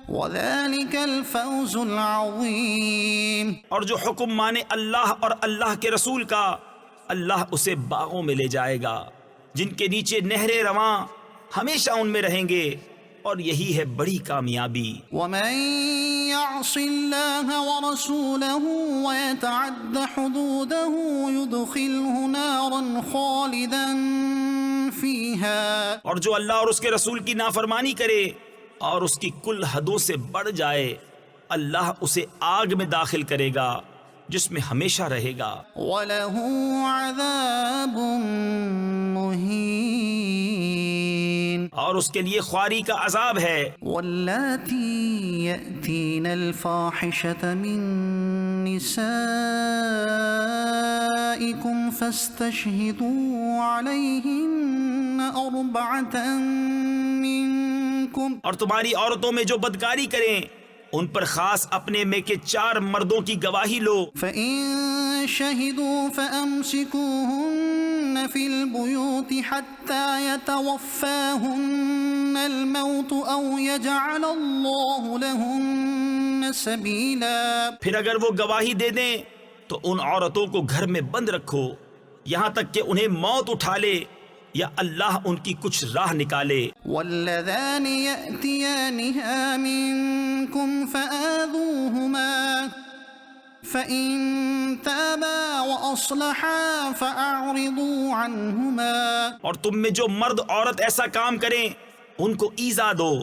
وذلك الفوز العظیم. اور جو حکم مانے اللہ اور اللہ کے رسول کا اللہ اسے باغوں میں لے جائے گا جن کے نیچے نہریں رواں ہمیشہ ان میں رہیں گے اور یہی ہے بڑی کامیابی. ومن يعص اللہ ورسولہ ويتعد حدودہ يدخلہ نارا خالدا فیہا. اور جو اللہ اور اس کے رسول کی نافرمانی کرے اور اس کی کل حدوں سے بڑھ جائے، اللہ اسے آگ میں داخل کرے گا جس میں ہمیشہ رہے گا۔ وَلَهُ عَذَابٌ مُهِينٌ، اور اس کے لیے خواری کا عذاب ہے۔ وَاللَّاتِي يَأْتِينَ الْفَاحِشَةَ مِن نِّسَائِكُمْ فَاسْتَشْهِدُوا عَلَيْهِنَّ أَرْبَعَةً مِّنكُمْ، اور تمہاری عورتوں میں جو بدکاری کریں ان پر خاص اپنے میں کے 4 مردوں کی گواہی لو۔ فَإِن شَهِدُوا فَأَمْسِكُوهُنَّ فِي الْبُيُوتِ حَتَّى يَتَوَفَّاهُنَّ الْمَوْتُ أَوْ يَجْعَلَ اللَّهُ لَهُنَّ سَبِيلًا، پھر اگر وہ گواہی دے دیں تو ان عورتوں کو گھر میں بند رکھو یہاں تک کہ انہیں موت اٹھا لے یا اللہ ان کی کچھ راہ نکالے۔ وَاللَّذَانِ يَأْتِيَانِهَا مِنكُمْ فَآذُوهُمَا فَإِن تَابَا وَأَصْلَحَا فَأَعْرِضُوا عَنْهُمَا، اور تم میں جو مرد عورت ایسا کام کریں ان کو ایذا دو،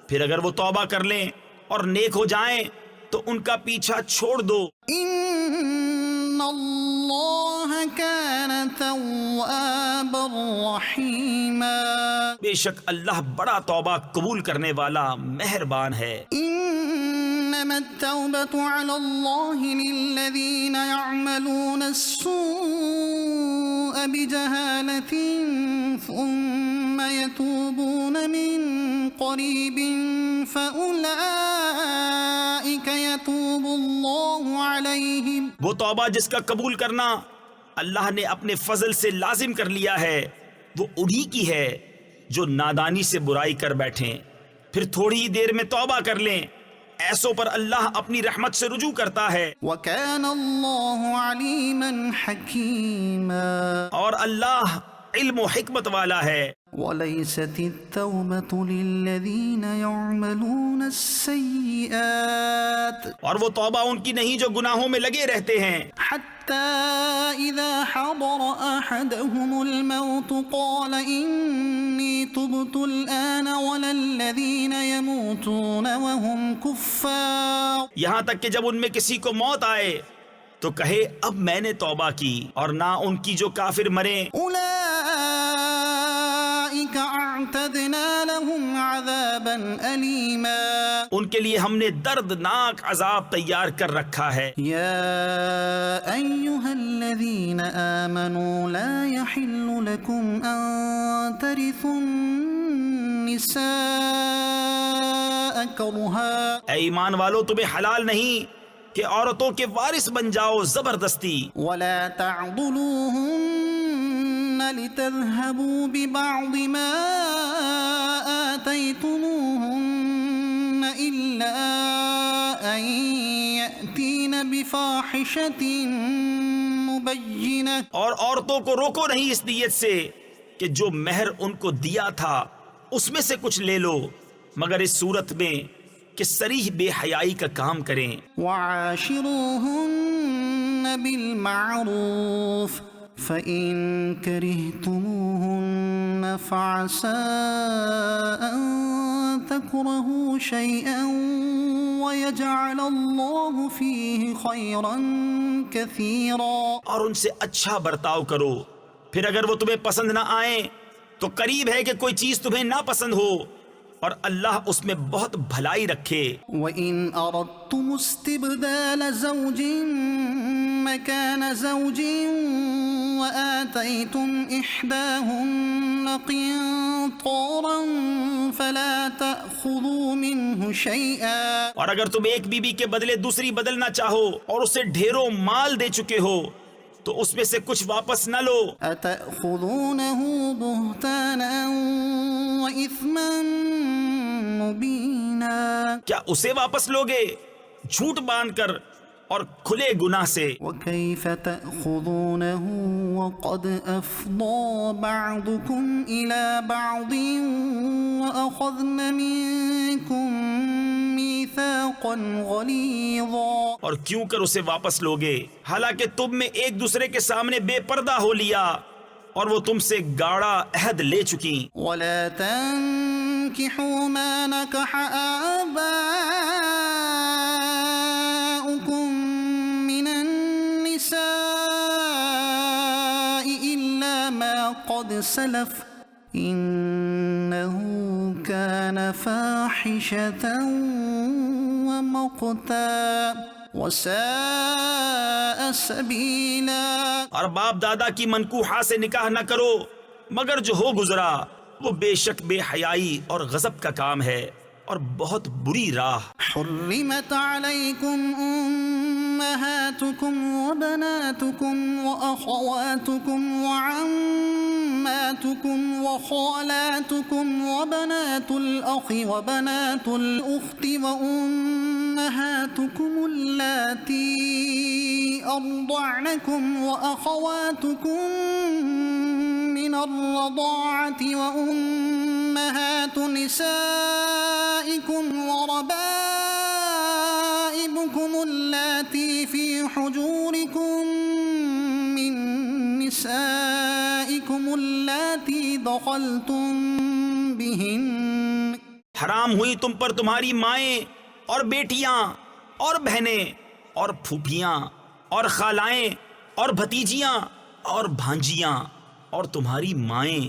پھر اگر وہ توبہ کر لیں اور نیک ہو جائیں تو ان کا پیچھا چھوڑ دو۔ إِنَّ اللَّهَ كَانَ تَوَّابًا رَحِيمًا، بے شک اللہ بڑا توبہ قبول کرنے والا مہربان ہے۔ إنما التوبة على الله للذين يعملون السوء بجهالة ثم يتوبون من قريب فأولئك يتوب الله عليهم، وہ توبہ جس کا قبول کرنا اللہ نے اپنے فضل سے لازم کر لیا ہے وہ انہی کی ہے جو نادانی سے برائی کر بیٹھیں پھر تھوڑی ہی دیر میں توبہ کر لیں، ایسوں پر اللہ اپنی رحمت سے رجوع کرتا ہے۔ وَكَانَ اللَّهُ عَلِيمًا حَكِيمًا، اور اللہ علم و حکمت والا ہے۔ وَلَيْسَتِ التَّوْبَةُ لِلَّذِينَ يَعْمَلُونَ السَّيِّئَاتِ اور وہ توبہ ان کی نہیں جو گناہوں میں لگے رہتے ہیں، حَتَّى إِذَا حَضَرَ أَحَدَهُمُ الْمَوْتُ قَالَ إِنِّي تُبْتُ الْآنَ وَلَا الَّذِينَ يَمُوتُونَ وَهُمْ كُفَّارٌ، یہاں تک کہ جب ان میں کسی کو موت آئے تو کہے اب میں نے توبہ کی، اور نہ ان کی جو کافر مریں۔ أُولَئِكَ أَعْتَدْنَا لَهُمْ عَذَابًا أَلِيمًا، ان کے لیے ہم نے دردناک عذاب تیار کر رکھا ہے۔ يا أيها الذين آمنوا لا يحل لكم أن ترثوا النساء كرها، اے ایمان والو تمہیں حلال نہیں کہ عورتوں کے وارث بن جاؤ زبردستی، ولا تعضلوهن لتذهبوا ببعض ما آتيتموهن إلا أن يأتين بفاحشة مبينة، اور عورتوں کو روکو نہیں اس نیت سے کہ جو مہر ان کو دیا تھا اس میں سے کچھ لے لو، مگر اس صورت میں کہ صریح بے حیائی کا کام کریں۔ وعاشروهن بالمعروف فإن كرهتموهن فعسى أن تكرهوا شيئا ويجعل الله فيه خيرا كثيرا، اور ان سے اچھا برتاؤ کرو، پھر اگر وہ تمہیں پسند نہ آئیں تو قریب ہے کہ کوئی چیز تمہیں ناپسند ہو، اور اللہ اس میں بہت بھلائی رکھے۔ وَإِنْ أَرَدْتُمُ اسْتِبْدَالَ زَوْجٍ مَكَانَ زَوْجٍ وَآتَيْتُمْ إِحْدَاهُنَّ قِنطَارًا فَلَا تَأْخُذُوا مِنْهُ شَيْئًا، اور اگر تم ایک بیوی کے بدلے دوسری بدلنا چاہو اور اسے ڈھیروں مال دے چکے ہو تو اس میں سے کچھ واپس نہ لو۔ أَتَأْخُذُونَهُ بُهْتَانًا وَإِثْمًا مُبِينًا، کیا اسے واپس لوگے جھوٹ باندھ کر اور کھلے گناہ سے؟ وَكَيْفَ تَأْخُذُونَهُ وَقَدْ أَفْضَى بَعْضُكُمْ إِلَى بَعْضٍ وَأَخَذْنَ مِنكُم مِيثَاقًا غَلِيظًا، اور کیوں کر اسے واپس لوگے حالانکہ تم میں ایک دوسرے کے سامنے بے پردہ ہو لیا اور وہ تم سے گاڑا عہد لے چکی۔ وَلَا تَنكِحُوا فانكحوا ما نكح آباؤكم من النساء إلا ما قد سلف إنه كان فاحشة ومقتا وساء سبیلا۔ اور باپ دادا کی منکوحہ سے نکاح نہ کرو مگر جو ہو گزرا، وہ بے شک بے حیائی اور غضب کا کام ہے اور بہت بری راہ۔ حرمت علیکم امہاتکم وبناتکم واخواتکم وعماتکم وخالاتکم وبنات الاخ وبنات الاخت وامہاتکم اللاتی ارضعنکم واخواتکم من الرضاعة وأمهات نسائكم وربائبكم اللاتي في حجوركم من نسائكم اللاتي دخلتم بهن۔ حرام ہوئی تم پر تمہاری مائیں اور بیٹیاں اور بہنیں اور پھوپھیاں اور خالائیں اور بھتیجیاں اور بھانجیاں اور تمہاری مائیں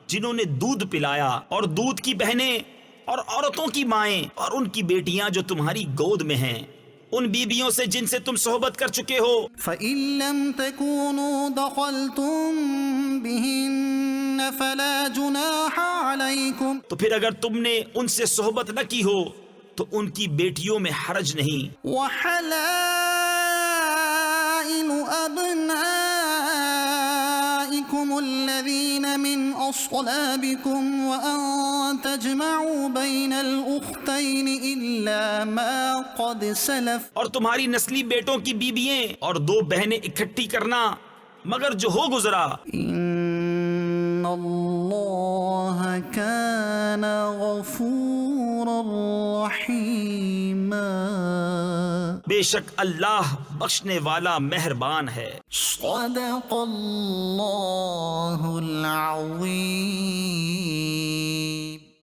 جنہوں نے دودھ پلایا اور دودھ کی بہنیں اور عورتوں کی مائیں اور ان کی بیٹیاں جو تمہاری گود میں ہیں، ان بیویوں سے جن سے تم صحبت کر چکے ہو۔ فَإِن لَّمْ تَكُونُوا دَخَلْتُم بِهِنَّ فَلَا جُنَاحَ عَلَيْكُمْ، تو پھر اگر تم نے ان سے صحبت نہ کی ہو تو ان کی بیٹیوں میں حرج نہیں۔ وَحَلَائِلُ أَبْنَائِكُمُ الَّذِينَ مِنْ أَصْلَابِكُمْ وَأَن تَجْمَعُوا بَيْنَ الْأُخْتَيْنِ إِلَّا مَا قَدْ سَلَفَ، اور تمہاری نسلی بیٹوں کی بیوییں اور دو بہنیں اکٹھی کرنا مگر جو ہو گزرا۔ إِنَّ اللَّهَ كَانَ غَفُورًا رَحِيمًا، بے شک اللہ بخشنے والا مہربان ہے۔ صدق اللہ العظیم۔